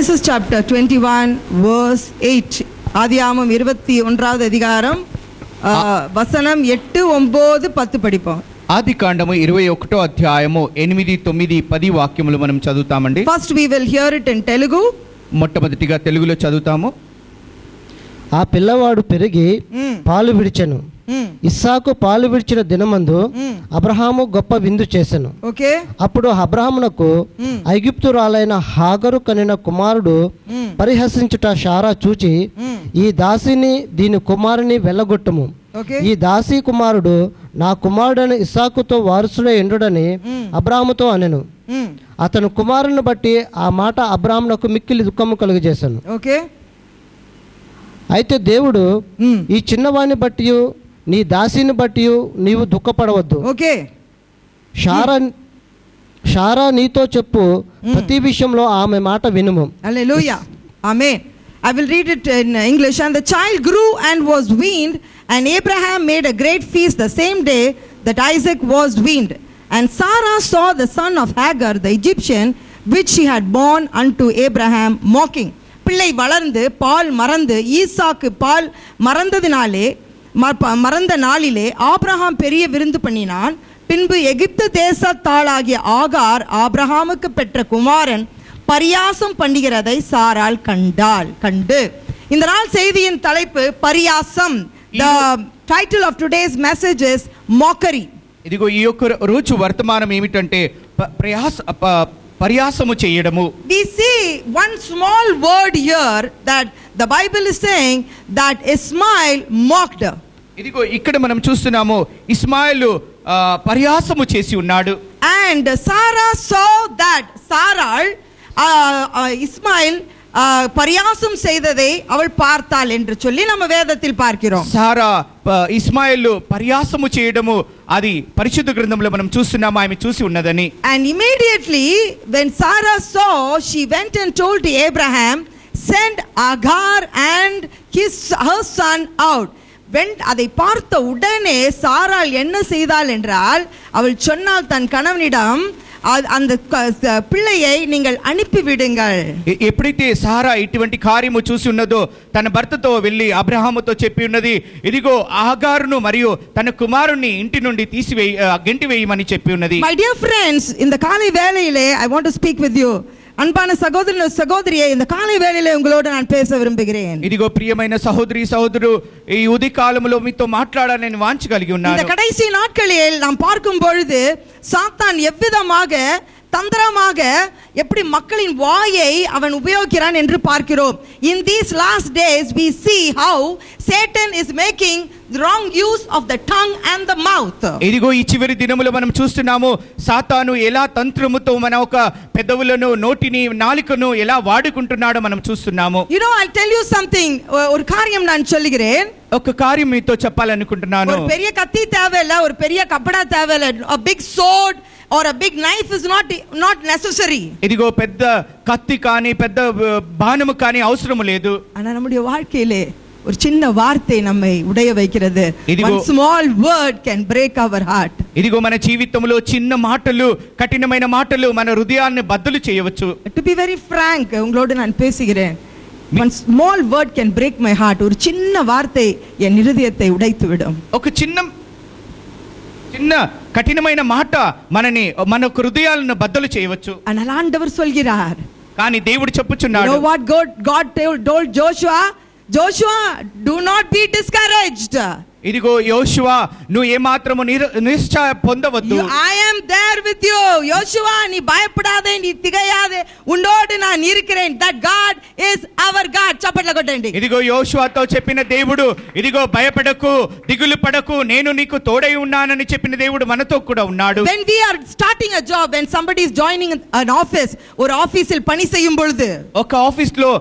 Genesis chapter 21 verse 8. ஆதியாகமம் 21வது அதிகாரம் వసనం 8, 9, 10 படிப்போம். ఆదికాండము 21వ అధ్యాయము 8, 9, 10 వాక్యములు మనం చదువుతామండి. First we will hear it in Telugu. మొట్టమొదటిగా తెలుగులో చదువుతాము. ఆ పిల్లవాడు పెరిగి పాలు విడిచెను. ఇస్సాకు పాలు విడిచిన దినమందు అబ్రహాము గొప్ప విందు చేసెను. అప్పుడు అబ్రహామునకు ఐగుప్తురాలైన హాగరు కనిన కుమారుడు పరిహసించుట శారా చూచి, ఈ దాసిని దీని కుమారుని వెళ్ళగొట్టుము, ఈ దాసి కుమారుడు నా కుమారుడైన ఇస్సాకుతో వారసుడే ఎండుడని అబ్రాహాముతో అనెను. అతను కుమారుని బట్టి ఆ మాట అబ్రాహామునకు మిక్కిలి దుఃఖము కలుగజేశాను. అయితే దేవుడు ఈ చిన్నవాణ్ణి బట్టి నీ దాసిని బట్టి నీవు దుఃఖపడవద్దు, శారా నీతో చెప్పు ప్రతి విషయంలో ఆమె మాట వినుము. హల్లెలూయా, ఆమేన్. I will read it in English. And the child grew and was weaned, and Abraham made a great feast the same day that Isaac was weaned. And Sarah saw the son of Hagar the Egyptian, which she had born unto Abraham, mocking. பிள்ளை வளர்ந்து பால் மறந்து ஈசாக்கு பால் மறந்த நாளிலே Abraham பெரிய விருந்து பண்ணினான். பின்பு எகிப்து தேசத்தாளாகிய ஆகார் ஆபிரகாமுக்கு பெற்ற குமாரன் பரியாசம் பண்ணுகிறதை சாராள் கண்டு. இந்த நாள் செய்தியின் தலைப்பு பரியாசம். The title of today's message is mockery. ఇదిగో ఈ యొక్క రోజు వర్తమానం ఏమిటంటే పర్యాసము చేయడము. We see one small word here that the Bible is saying that Ismail mocked. ఇదిగో ఇక్కడ మనం చూస్తున్నాము ఇస్మాయిలు పర్యాసము చేసి ఉన్నాడు. And Sarah saw that Sarai Ismail பரியாசம் செய்ததை அவள் பார்த்தாள் என்று சொல்லி நம்ம வேதத்தில் பார்க்கிறோம். సారా ఇస్మాయిలు పర్యాసము చేయడము అది పరిశుద్ధ గ్రంథంలో మనం చూస్తున్నాము, ఆమె చూసి ఉన్నదని. And immediately when Sarah saw, she went and told to Abraham, send Agar and her son out. அதை பார்த்த உடனே சாராள் என்ன செய்தாள் என்றால், அவள் சொன்னாள் தன் கணவனிடம், அந்த పిల్లயை நீங்கள் అనిపి విడుంగల్. ఎప్పుడైతే సారా ఇటువంటి కార్యము చూసి ఉన్నదో తన భర్తతో వెళ్ళి అబ్రహాముతో చెప్పి ఉన్నది, ఇదిగో ఆగారును మరియు తన కుమారుని ఇంటి నుండి గెంటివేయమని చెప్పి ఉన్నది. మై డియర్ ఫ్రెండ్స్, இந்த காலை வேளையிலே I want to speak with you. அன்பான சகோதரன் சகோதரியே, இந்த காலை வேளையிலே உங்களோடு நான் பேச விரும்புகிறேன். ఇదిగో ప్రియమైన సహోదరి సహోదరు, ఈ ఉదయ కాలములో మీతో మాట్లాడాలని నేను వాంఛ కలిగి ఉన్నాను. இந்த கடைசி நாட்களில் நாம் பார்க்கும் பொழுது சாத்தான் எவ்விதமாக தந்திரமாக எப்படி மக்களின் வாயை அவன் உபயோகிக்கிறான் என்று பார்க்கிறோம். In these last days we see how Satan is making the wrong use of the tongue and the mouth. ఇదిగో ఈ చివరి దినములో మనం చూస్తున్నాము సాతాను ఎలా తంత్రముతో మన ఒక పెదవులను, నోటిని, నాలుకను ఎలా వాడుకుంటున్నాడో మనం చూస్తున్నాము. You know, I'll tell you something. ஒரு காரியம் நான் சொல்லுகிறேன். ఒక కార్యం మీతో చెప్పాలనుకుంటున్నాను. ஒரு பெரிய கத்தி தேவையில்லை, ஒரு பெரிய கப்படா தேவையில்லை. A big sword or a big knife is not necessary. ఇదిగో పెద్ద కత్తి కానీ పెద్ద బాణము కానీ అవసరం లేదు. ஆனா நம்முடைய வாழ்க்கையிலே ஒரு சின்ன வார்த்தை நம்மை உடைய வைக்கிறது. One small word can break our heart. ఇదిగో మన జీవితంలో చిన్న మాటలు, కఠినమైన మాటలు మన హృదయాన్ని బద్దలు చేయవచ్చు. To be very frank, உங்களோடு நான் பேசுகிறேன். One small word can break my heart. ஒரு சின்ன வார்த்தை என் இதயத்தை உடைத்து விடும். ఒక చిన్న కఠినమైన మాట మన హృదయాలను బద్దలు చేయవచ్చు. ஆனால் ஆண்டவர் சொல்கிறார், కానీ దేవుడు చెప్పుచున్నాడు, you know what God told Joshua, do not be discouraged. ఇదిగో యోషువా, నువ్వు ఏమాత్రము నిశ్చయ పొందవద్దు. I am there with you. యోషువా, నీ భయపడాదే, నీ తిగయాదే, ఉండోడు నేను இருக்கிறேன். That God is our God. చప్పట్లు కొట్టండి. ఇదిగో యోషువాతో చెప్పిన దేవుడు, ఇదిగో భయపడకు, దిగులు పడకు, నేను నీకు తోడై ఉన్నానని చెప్పిన దేవుడు మనతో కూడా ఉన్నాడు. When we are starting a job, when somebody is joining an office, ஒரு ஆபீஸில் பணி செய்யும் பொழுது, ఒక ఆఫీస్ లో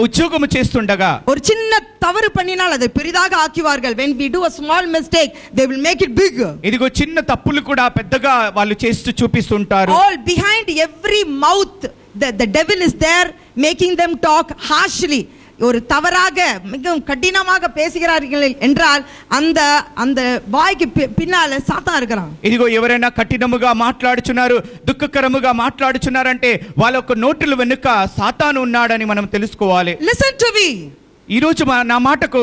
ఉద్యోగం చేస్తుండగా ஒரு சின்ன தவறு பண்ணினால் அதை பெரிதாக ஆக்குவார்கள். When we do a small mistake, they will make it big. ఇదిగో చిన్న తప్పులు కూడా పెద్దగా వాళ్ళు చేస్తూ చూపిస్తుంటారు. All behind every mouth the devil is there making them talk harshly. ஒரு தவறாக மிகவும் கடினமாக பேசுகிறார்கள் என்றால் அந்த அந்த வாய்க்கு பின்னால சாத்தான் இருக்கிறான். ఇదిగో ఎవరైనా కఠినముగా మాట్లాడుచున్నారు, దుఃఖకరముగా మాట్లాడుచున్నారంటే వాళ్ళ యొక్క నోటుల వెనుక సాతాను ఉన్నాడని మనం తెలుసుకోవాలి. Listen to me. ఈ రోజు నా మాటకు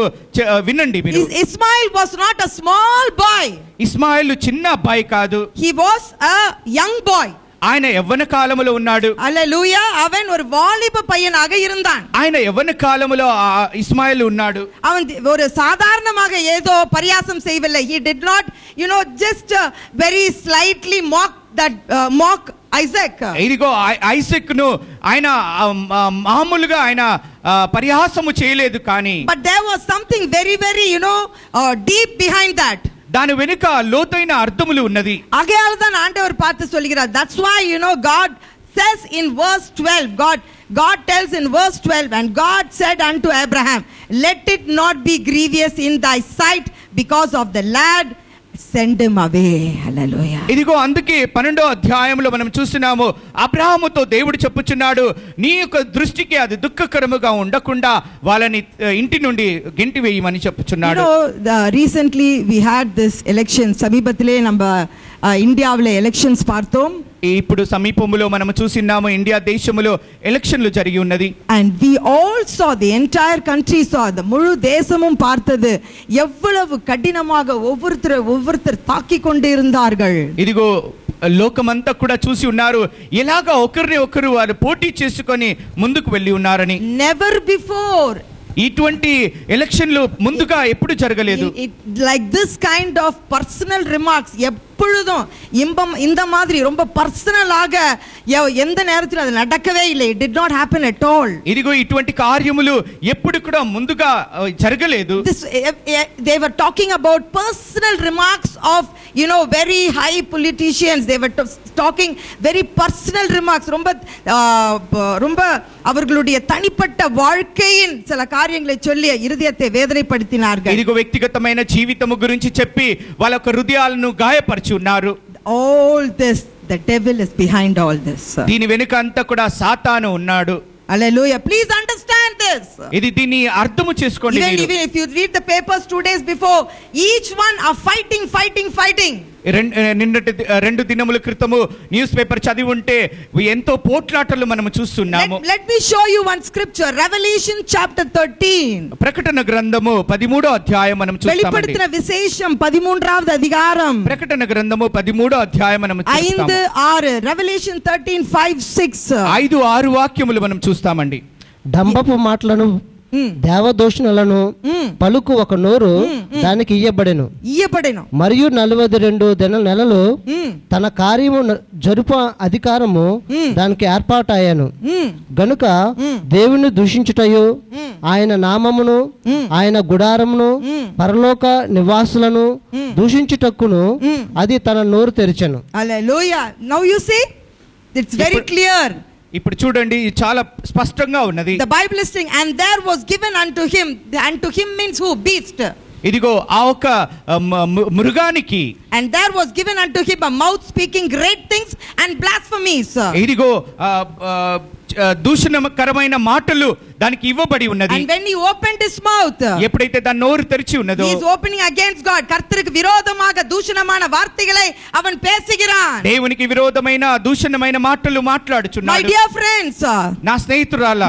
వినండి మీరు. Ismail was not a small boy. Ismail చిన్న అబ్బాయి కాదు. He was a young boy. ఆయన యవ్వన కాలములో ఉన్నాడు. హల్లెలూయా. అవన్ ஒரு வாலிப பையனாக இருந்தான். ఆయన యవ్వన కాలములో ఇస్మాయిల్ ఉన్నాడు. அவன் ஒரு சாதாரணமாக ஏதோ பரியாசம் செய்யவில்லை. He did not just very slightly mock Isaac. ఇదిగో ఐజాక్ ను ఆయన మామూలుగా ఆయన పరిహాసము చేయలేదు, కానీ but there was something very very deep behind that. దాని వెనుక లోతైన అర్థములు ఉన్నది. ఆగేయాలதான் ఆండవర్ பார்த்து சொல்கிறார். That's why God says in verse 12, God tells in verse 12, and God said unto Abraham, let it not be grievous in thy sight because of the lad, send him away. Hallelujah. ఇదిగో అందుకే 12వ అధ్యాయంలో మనం చూస్తున్నాము, అబ్రహాముతో దేవుడు చెప్పుచున్నాడు, నీ యొక్క దృష్టికి అది దుఃఖకరముగా ఉండకుండా వాళ్ళని ఇంటి నుండి గెంటి వేయమని చెప్పుచున్నాడు. Recently we had this election. సమీపத்திலே நம்ம ఇండియాలో ఎలక్షన్స్ பார்த்தோம். ఇప్పుడు సమీపములో మనం చూసినాము, ఇండియా దేశములో ఎలక్షన్లు జరిగి ఉన్నది. And we all saw, the entire country saw, the முழு தேசமும் பார்த்தது எவ்வளவு கடினமாக ஒவ்வொருத்தர் தாக்கிக் கொண்டே இருந்தார்கள். ఇదిగో లోకమంతా కూడా చూసి ఉన్నారు, ఎలాగా ఒకరిని ఒకరు వారు పోటీ చేసుకొని ముందుకు వెళ్ళి ఉన్నారని. Never before ఇటువంటి ఎలక్షన్లు ముందుగా ఎప్పుడు జరగలేదు. Like this kind of personal remarks எப்பொழுதும் இந்த மாதிரி ரொம்ப பர்సనலாக எந்த நேரத்திலும் அது நடக்கவே இல்லை. It did not happen at all. ఇదిగో ఇటువంటి కార్యములు ఎప్పుడు కూడా ముందుగా జరగలేదు. They were talking about personal remarks of very high politicians. They were talking very personal remarks. ரொம்ப அவர்களுடைய தனிப்பட்ட வாழ்க்கையின் சில காரியங்களை சொல்லி இருதயத்தை வேதனைப்படுத்தினார்கள். ఇదిగో వ్యక్తిగతమైన జీవితము గురించి చెప్పి వాళ్ళ యొక్క హృదయాలను గాయపరిచి ఉన్నారు. All this, the devil is behind all this. దీని వెనుక అంతా కూడా సాతాను ఉన్నాడు. Hallelujah. Please understand this. ఇది దీన్ని అర్థము చేసుకోండి. Even if you read the papers 2 days before, each one are fighting. నిన్నటి 2 దినముల క్రితము న్యూస్ పేపర్ చదివి ఉంటే ఎంతో పోట్లాటలు మనం చూస్తున్నాము. Let me show you one scripture. Revelation chapter 13. ప్రకటన గ్రంథము 13వ అధ్యాయం మనం చూస్తామండి. வெளிப்படுத்தின விசேஷம் 13வது அதிகாரம். ప్రకటన గ్రంథము 13వ అధ్యాయం మనం చూస్తాము. 5-6. Revelation 13:5-6. 5-6 వాక్యములు మనం చూస్తామండి. డంబపు మాటలను దేవదూషణలను పలుకు ఒక నోరు దానికి ఇయ్యబడెను. మరియు 42 నెలలు తన కార్యము జరుప అధికారము దానికి ఏర్పాటయ్యాను. గనుక దేవుని దూషించుటయు, ఆయన నామమును, ఆయన గుడారమును, పరలోక నివాసులను దూషించుటకును అది తన నోరు తెరిచెను. Hallelujah. Now you see, it's very clear. ఇప్పుడు చూడండి, చాలా స్పష్టంగా ఉన్నది. The Bible is saying, and there was given unto him means who? Beast. ఇదిగో ఆ ఒక మృగానికి, and there was given unto him a mouth speaking great things and blasphemies. ఇదిగో దూషణకరమైన మాటలు దానికి ఇవ్వబడి ఉన్నది. And when he opened his mouth, ఎప్పుడైతే దాని నోరు తెరిచి ఉన్నదో, he is opening against God. కర్తருக்கு విరోధமாக దూషణమైన వార్తகளை அவன் பேசுகிறான். దేవునికి విరోధమైన దూషణమైన మాటలు మాట్లాడుచున్నాడు. My dear friends, నా స్నేహితురాలా,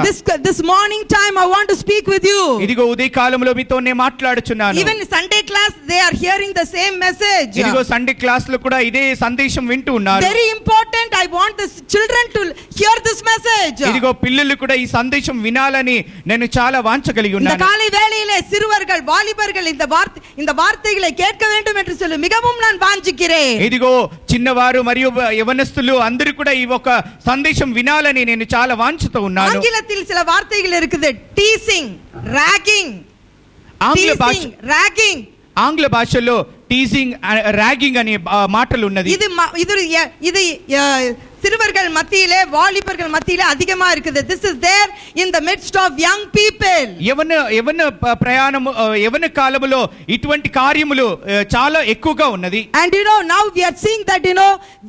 this morning time I want to speak with you. ఇదిగో ఉదయ కాలంలో మీతో నేను మాట్లాడుచున్నాను. Even Sunday class they are hearing the same message. ఇదిగో సండే క్లాస్ లో కూడా ఇదే సందేశం వింటూ ఉన్నారు. Very important. I want the children to hear this message. ఇదిగో పిల్లలు కూడా ఈ సందేశం వినాలని నేను చాలా వాంఛ కలిగి ఉన్నాను. இந்த காலை வேளையிலே சிறுவர்கள் வாலிபர்கள் இந்த வார்த்தைகளை கேட்க வேண்டும் என்று சொல்லி மிகவும் நான் வாஞ்சிக்கிறேன். ఇదిగో చిన్నవారు మరియు యవనస్తులు అందరూ కూడా ఈ ఒక సందేశం వినాలని నేను చాలా వాంఛతో ఉన్నాను. ఆంగ్లத்தில் சில వార్తలు இருக்குது. Teasing, ragging. ఆంగ్ల భాషలో టీజింగ్, ర్యాగింగ్ అనే మాటలు ఉన్నది. ఇది சிறுவர்கள் மத்தியிலே, வாலிபர்கள் மத்தியிலே அதிகமா இருக்குது. This is there in the midst of young people. యవన కాలములో ఇటువంటి కార్యములు చాలా ఎక్కువగా ఉన్నది. And now we are seeing that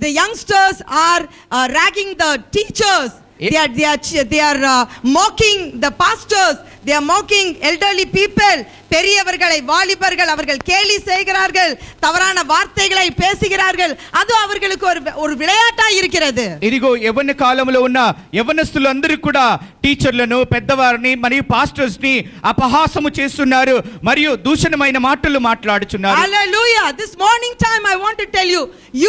the youngsters are ragging the teachers. They are mocking the pastors. they are mocking elderly people. பெரியவர்களை, வாலிபர்கள் அவர்கள் கேலி செய்கிறார்கள், தவறான வார்த்தைகளை பேசுகிறார்கள். அது அவர்களுக்கு ஒரு విளைయాటా இருக்கிறது. ఇదిగో యవ్వన కాలంలో ఉన్న యవ్వనస్తులందరూ కూడా టీచర్లను, పెద్దవారిని మరియు పాస్టర్స్ ని అపహాసము చేస్తున్నారు మరియు దూషణమైన మాటలు మాట్లాడుచున్నారు. Hallelujah. This morning time I want to tell you,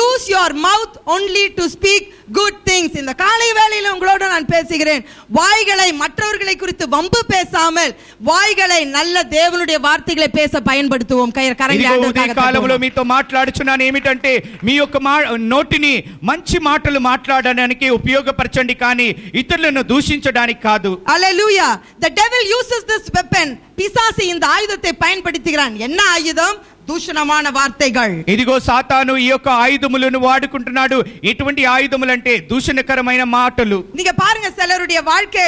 use your mouth only to speak good things. இந்த காலை வேளையில உங்களோட நான் பேசுகிறேன். வாய்களை மற்றவர்களை குறித்து வம்பு பேசாமல் வாய்களை நல்ல தேவனுடைய వార్తகளை పేస பயன்படுத்துவோம். కాలంలో మీతో మాట్లాడుచున్నాను ఏమిటంటే మీ యొక్క నోటిని మంచి మాటలు మాట్లాడడానికి ఉపయోగపరచండి, కానీ ఇతరులను దూషించడానికి కాదు. Hallelujah. The devil uses this weapon. Pisachi இந்த ఆయుధத்தை பயன்படுத்துகிறான். என்ன ఆయుధం? దూషణமான వార్తகள். ఇదిగో సాతాను ఈ యొక్క ఆయుధములను వాడుకుంటున్నాడు. ఎటువంటి ఆయుధములంటే దూషణకరమైన మాటలు. நீங்க பாருங்க, சிலருடைய வாழ்க்கை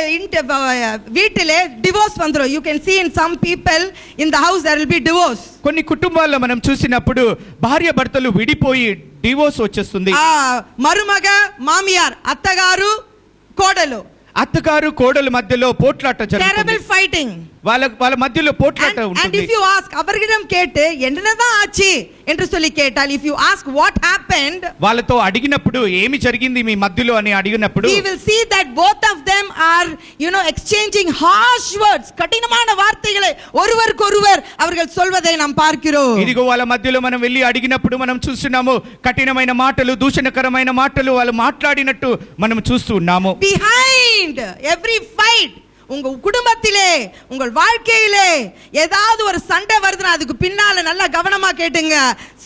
வீட்டிலே డివోర్స్ வந்துரும். You can see in some people in the house there will be divorce. కొన్ని కుటుంబాల్లో మనం చూసినప్పుడు భార్య భర్తలు విడిపోయి డివోర్స్ వచ్చేస్తుంది. మరుమగ, మామియార్, అత్తగారు, కోడలు, అత్తగారు కోడల మధ్యలో పోట్లాట జరుగుతుంది. terrible fighting. వాళ్ళ మధ్యలో పోట్లాట ఉంటుంది. And if you ask, அவர்களிடம் கேட்டு என்னதான் ஆச்சு என்று சொல்லி கேட்டால், if you ask what happened, వాళ్ళతో అడిగినప్పుడు ఏమి జరిగింది మీ మధ్యలో అని అడిగినప్పుడు, we will see that both of them are exchanging harsh words. కఠినమైన వార్తகளை ஒருவருக்கொருவர் அவர்கள் சொல்வதை நாம் பார்க்கிறோம். ఇదిగో వాళ్ళ మధ్యలో మనం వెళ్ళి అడిగినప్పుడు మనం చూస్తున్నాము కఠినమైన మాటలు, దూషణకరమైన మాటలు వాళ్ళు మాట్లాడినట్టు మనం చూస్తూ ఉన్నాము. Behind every fight, உங்க குடும்பத்திலே, உங்கள் வாழ்க்கையிலே ஏதாவது ஒரு சண்டை வருதுன்னா அதுக்கு பின்னால நல்லா கவனமா கேட்டுங்க,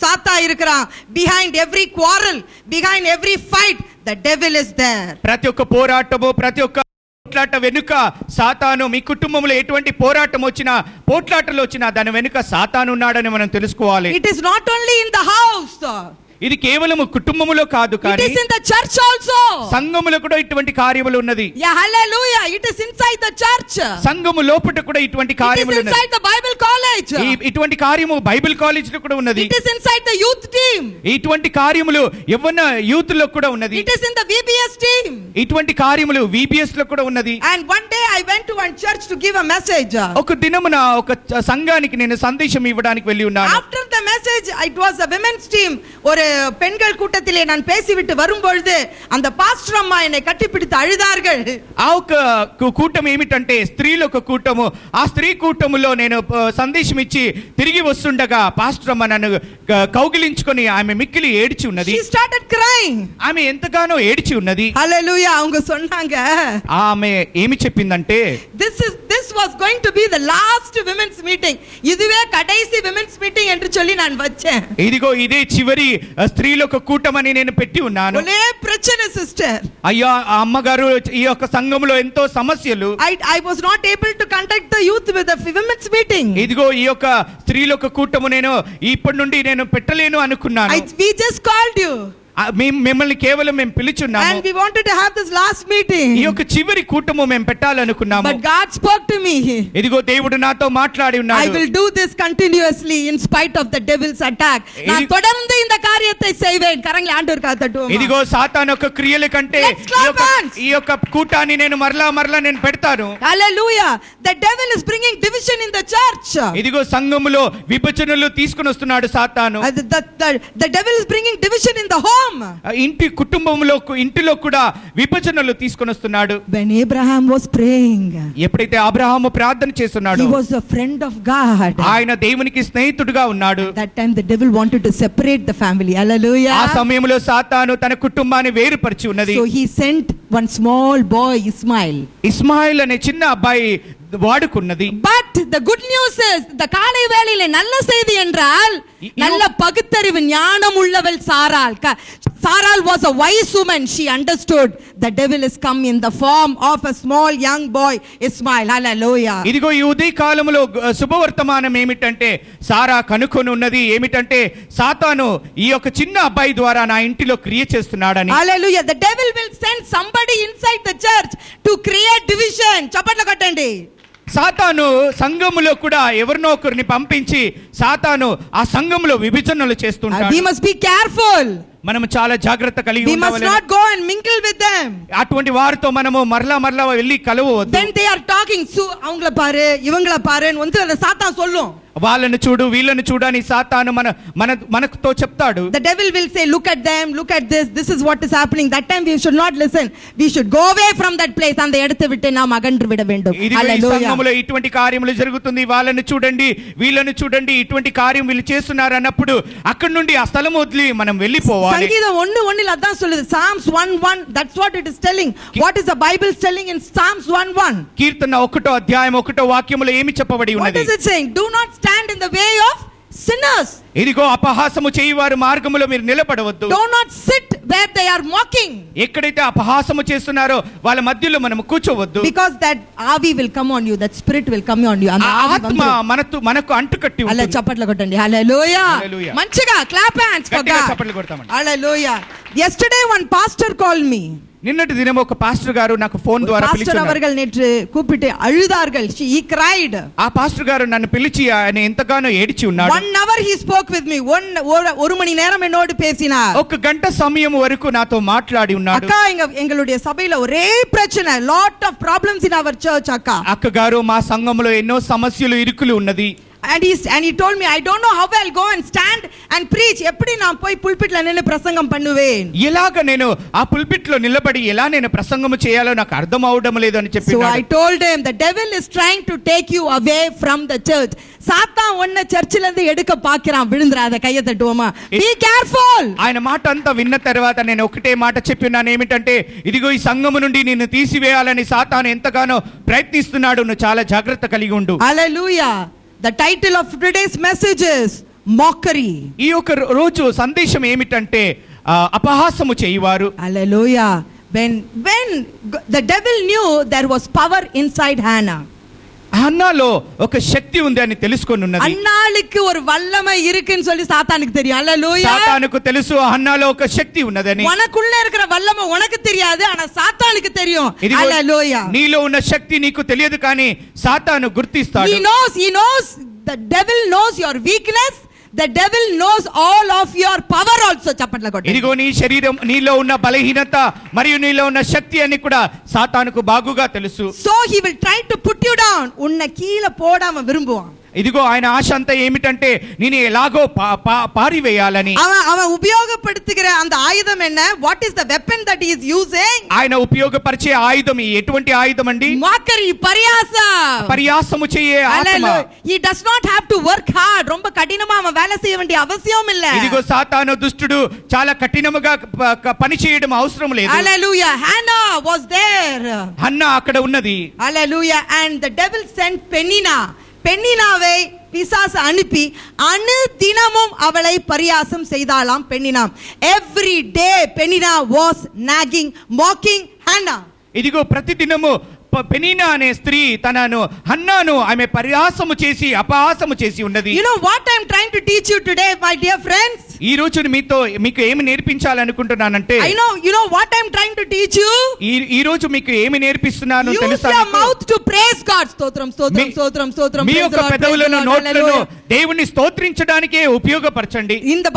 சாத்தா இருக்கிறான். behind every quarrel, behind every fight, the devil is there. ప్రతి ఒక్క పోరాటము, ప్రతి ఒక్క పోట్లాట వెనుక సాతాను, మీ కుటుంబంలో ఎటువంటి పోరాటం వచ్చినా, పోట్లాటలు వచ్చినా దాని వెనుక సాతాను ఉన్నాడని మనం తెలుసుకోవాలి. It is not only in the house. ఇది కేవలం కుటుంబములో కాదు, కానీ it is in the church also. సంఘములో కూడా ఇటువంటి కార్యములు ఉన్నది. Yeah, hallelujah. It is inside the church. సంఘము లోపట కూడా ఇటువంటి కార్యములు ఉన్నది. It is inside the Bible college. ఇటువంటి కార్యము బైబిల్ కాలేజ్ లో కూడా ఉన్నది. It is inside the youth team. ఇటువంటి కార్యములు యవ్వన యూత్ లో కూడా ఉన్నది. It is in the VBS team. ఇటువంటి కార్యములు VBS లో కూడా ఉన్నది. And one day I went to one church to give a message. ఒక దినమున ఒక సంఘానికి నేను సందేశం ఇవ్వడానికి వెళ్ళి ఉన్నాను. After the message, it was a women's team. ஒரு பெண்கள் கூட்டத்திலே நான் பேசிவிட்டு வரும்பொழுது அந்த பாஸ்டர் அம்மா என்னை கட்டிப்பிடித்து అழுதார்கள். ఆ ఒక కూటం ఏమిటంటే స్త్రీల ఒక కూటము. ఆ స్త్రీ కూటములో నేను సందేశం ఇచ్చి తిరిగి వస్తుండగా పాస్టర్ అమ్మ నన్ను కౌగిలించుకొని ఆమె మిక్కిలి ఏడ్చి ఉన్నది. She started crying. ఆమె ఎంతగానో ఏడ్చి ఉన్నది. హల్లెలూయా. அவங்க சொன்னாங்க, ఆమె ఏమి చెప్పిందంటే, this was going to be the last women's meeting. இதுவே கடைசி women's meeting என்று சொல்லி நான் வச்சேன். ఇదిగో ఇదే చివరి స్త్రీలకు కూటమని నేను పెట్టి ఉన్నాను. ఒలే ప్రచన సిస్టర్. అయ్యా అమ్మగారు, ఈ యొక్క సంఘములో ఎంతో సమస్యలు. I was not able to conduct the youth with the women's meeting. ఇదిగో ఈ యొక్క స్త్రీలకు కూటము నేను ఇప్పటి నుండి నేను పెట్టలేను అనుకున్నాను. We just called you. మిమ్మల్ని కేవలం మేము పిలుచున్నాము. And we wanted to have this last meeting. ఈ యొక్క చివరి కూటము మేము పెట్టాలనుకున్నాము. But God spoke to me. ఇదిగో దేవుడు నాతో మాట్లాడి ఉన్నాడు. I will do this continuously in spite of the devil's attack. நான் தொடர்ந்து இந்த காரியத்தை செய்வேன். கரங்களை ஆண்டவருக்கு தட்டுவோம். ఇదిగో సాతాను యొక్క క్రియల కంటే ఈ యొక్క కూటాన్ని నేను మరలా నేను పెడతాను. Hallelujah. The devil is bringing division in the church. ఇదిగో సంఘములో విభజనలు తీసుకొని వస్తున్నాడు సాతాను. The devil is bringing division in the home. ఇంటి కుటుంబంలో, ఇంటిలో కూడా విభజనలు తీసుకొని వస్తున్నాడు. When Abraham was praying, ఎప్పుడైతే అబ్రహాము ప్రార్థన చేస్తున్నాడు, he was a friend of God. ఆయన దేవునికి స్నేహితుడుగా ఉన్నాడు. That time the devil wanted to separate the family. Hallelujah. ఆ సమయంలో సాతాను తన కుటుంబాన్ని వేరుపరిచి ఉన్నది. So he sent one small boy, Ismail. Ismail అనే చిన్న అబ్బాయి వాడుకున్నది. But the good news is, the காலை வேளையிலே நல்ல செய்தி என்றால், நல்ல பகுத்தறிவு ஞானம் உள்ளவள் சாராள். Sarai was a wise woman. She understood the devil is come in the form of a small young boy, Ismail. Hallelujah. ఇదిగో ఈ ఉదయ కాలములో శుభవర్తమానం ఏమిటంటే, సారా కనుకొని ఉన్నది ఏమిటంటే, సాతాను ఈ యొక్క చిన్న అబ్బాయి ద్వారా నా ఇంటిలో క్రియ చేస్తున్నాడని. Hallelujah. The devil will send somebody inside the church to create division. చప్పట్లు కొట్టండి. సాతాను సంఘములో కూడా ఎవరినో ఒకరిని పంపించి సాతాను ఆ సంఘములో విభజనలు చేస్తుంటాడు. We must be careful. మనం చాలా జాగ్రత్త కలిగి We must not go and mingle with them. అటువంటి వారితో మనము మరలా వెళ్ళి కలవవద్దు. When they are talking, அவங்கள பாரு இவங்கள பாருன்னு வந்து அந்த சாத்தான் சொல்லும். వాళ్ళను చూడు వీళ్ళను చూడు అని సాతాను మనతో చెప్తాడు. The devil will say, look at them, look at this is what is happening. That time we should not listen, we should go away from that place. அந்த இடத்தை விட்டு நாம் அகன்று விட வேண்டும். హల్లెలూయా. సంఘములో ఇటువంటి కార్యములు జరుగుతుంది, వాళ్ళను చూడండి వీళ్ళను చూడండి, ఇటువంటి కార్యం వీళ్ళు చేస్తున్నారు అన్నప్పుడు అక్కడ నుండి ఆ స్థలం వదిలి మనం వెళ్ళిపోవాలి. సంగీతం 1:1 అதான் சொல்லுது. Psalms 1:1, that's what it is telling. What is the Bible telling in Psalms 1:1? కీర్తన 1వ అధ్యాయం 1వ వాక్యములో ఏమి చెప్పబడి ఉన్నది? What is it saying? Do not stand in the way of sinners. ఇదిగో అపహాసము చేయువారు మార్గములో మీరు నిలబడవద్దు. Do not sit where they are mocking. ఎక్కడైతే అపహాసము చేస్తున్నారో వాళ్ళ మధ్యలో మనం కూర్చోవద్దు. Because that ఆవి will come on you, that spirit will come on you. ఆత్మ మనకు అంటుకట్టి ఉంటుంది. అలా చప్పట్లు కొట్టండి. హల్లెలూయా. మంచిగా clap hands for God. చప్పట్లు కొడతామండి. హల్లెలూయా. Yesterday one pastor called me. నిన్నటి దినం ఒక పాస్టర్ గారు నాకు ఫోన్ ద్వారా పిలిచారు. పాస్టర్ அவர்கள் நேற்று கூப்பிட்டு அழுதார்கள். He cried. ఆ పాస్టర్ గారు నన్ను పిలిచి ఆయన ఎంతగానో ఏడ్చి ఉన్నాడు. 1 hour he spoke with me. ஒரு மணி நேரம் என்னோடு பேசினார். ఒక గంట సమయం వరకు నాతో మాట్లాడి ఉన్నాడు. అక్క எங்களுடைய சபையில ஒரே பிரச்சனை, lot of problems in our church అక్క. అక్క గారు మా సంఘంలో ఎన్నో సమస్యలు ఇరుకులు ఉన్నది. And he told me, I don't know how I'll go and stand and preach. ఎప్పుడు நான் పోయి పుల్పిట్లో నిన్ను ప్రసంగం பண்ணுவேன். ఎలాగ నేను ఆ పుల్పిట్ లో నిలబడి ఎలా నేను ప్రసంగం చేయాలో నాకు అర్థం అవడం లేదు అని చెప్పాడు. So I told him, the devil is trying to take you away from the church. சாத்தான் உன்னை சர்ச்சில இருந்து எடுக்க பார்க்கறான். விழுந்துறாத, கையை தட்டுவோமா. Be careful. ఆయన మాట అంతా విన్న తర్వాత నేను ఒకటే మాట చెప్పినాను, ఏమిటంటే ఇదిగో ఈ సంఘము నుండి నిన్ను తీసివేయాలని సాతాను ఎంతగానో ప్రయత్నిస్తున్నాడు, నువ్వు చాలా జాగ్రత్త కలిగి ఉండు. Hallelujah. The title of today's message is mockery. ఈ యొక్క రోజు సందేశం ఏమిటంటే అపహాసము చేయువారు. Hallelujah. When the devil knew there was power inside Hannah. హన్నాలో ఒక శక్తి ఉంది అని తెలుసుకొని ఉన్నది. అన్నాளுக்கு ஒரு வல்லமை இருக்குன்னு சொல்லி சாத்தானுக்கு தெரியும். ஹalleluya. సాతానుకు తెలుసు హన్నాలో ఒక శక్తి ఉన్నదని. உனக்குள்ள இருக்கிற வல்லமை உனக்கு தெரியாது, ஆனா சாத்தானுக்கு தெரியும். ஹalleluya. నీలో ఉన్న శక్తి నీకు తెలియదు కానీ సాతాను గుర్తిస్తాడు. He knows the devil knows your weakness. The devil knows all of your power also. చప్పట్ల కొట్టండి. ఇదిగో నీ శరీరం, నీలో ఉన్న బలహీనత మరియు నీలో ఉన్న శక్తి అని కూడా సాతానుకు బాగుగా తెలుసు. So he will try to put you down. உன்னை கீழ போடாம விரும்புவான். ఇదిగో ఆయన ఆశ అంతా ఏమిటంటే నేను ఎలాగో పారివేయాలని. அவன் உபయోగப்படுத்துகிற அந்த ஆயுதம் என்ன? What is the weapon that he is using? ఆయన ఉపయోగపరిచే ఆయుధం ఎటువంటి ఆయుధం అండి? మోకరి, పరియాసము చేయే ఆత్మ. He does not have to work hard. ரொம்ப కఠినமா அவன் வேலை செய்ய வேண்டிய அவசியம் இல்ல. ఇదిగో సాతాను దుష్టుడు చాలా కఠినముగా పని చేయడం అవసరం లేదు. Hallelujah. Hannah was there. Hannah అక్కడ ఉన్నది. Hallelujah. And the devil sent Penina. பெண்ணினாவை பிசாசு அனுப்பி அனுதினமும் அவளை பரியாசம் செய்தாளாம் பெண்ணினா. Every day Penina was nagging, mocking Hannah. ఇదిగో ప్రతిదినము పెనీనా అనే స్త్రీ తనను హన్నాను ఆమె పరిహాసము చేసి అపహాసము చేసి ఉన్నది. You know what I am trying to teach you today, my dear friends? ఈ రోజు మీకు ఏమి నేర్పించాలనుకుంటున్నానంటే, you know what I am trying to teach you? ఈ రోజు మీకు ఏమి నేర్పిస్తున్నాను తెలుసా? Use your mouth to praise God. స్తోత్రం స్తోత్రం స్తోత్రం స్తోత్రం. మీ యొక్క పెదవులను నోట్లను దేవుని స్తోత్రించడానికే ఉపయోగపరచండి. In the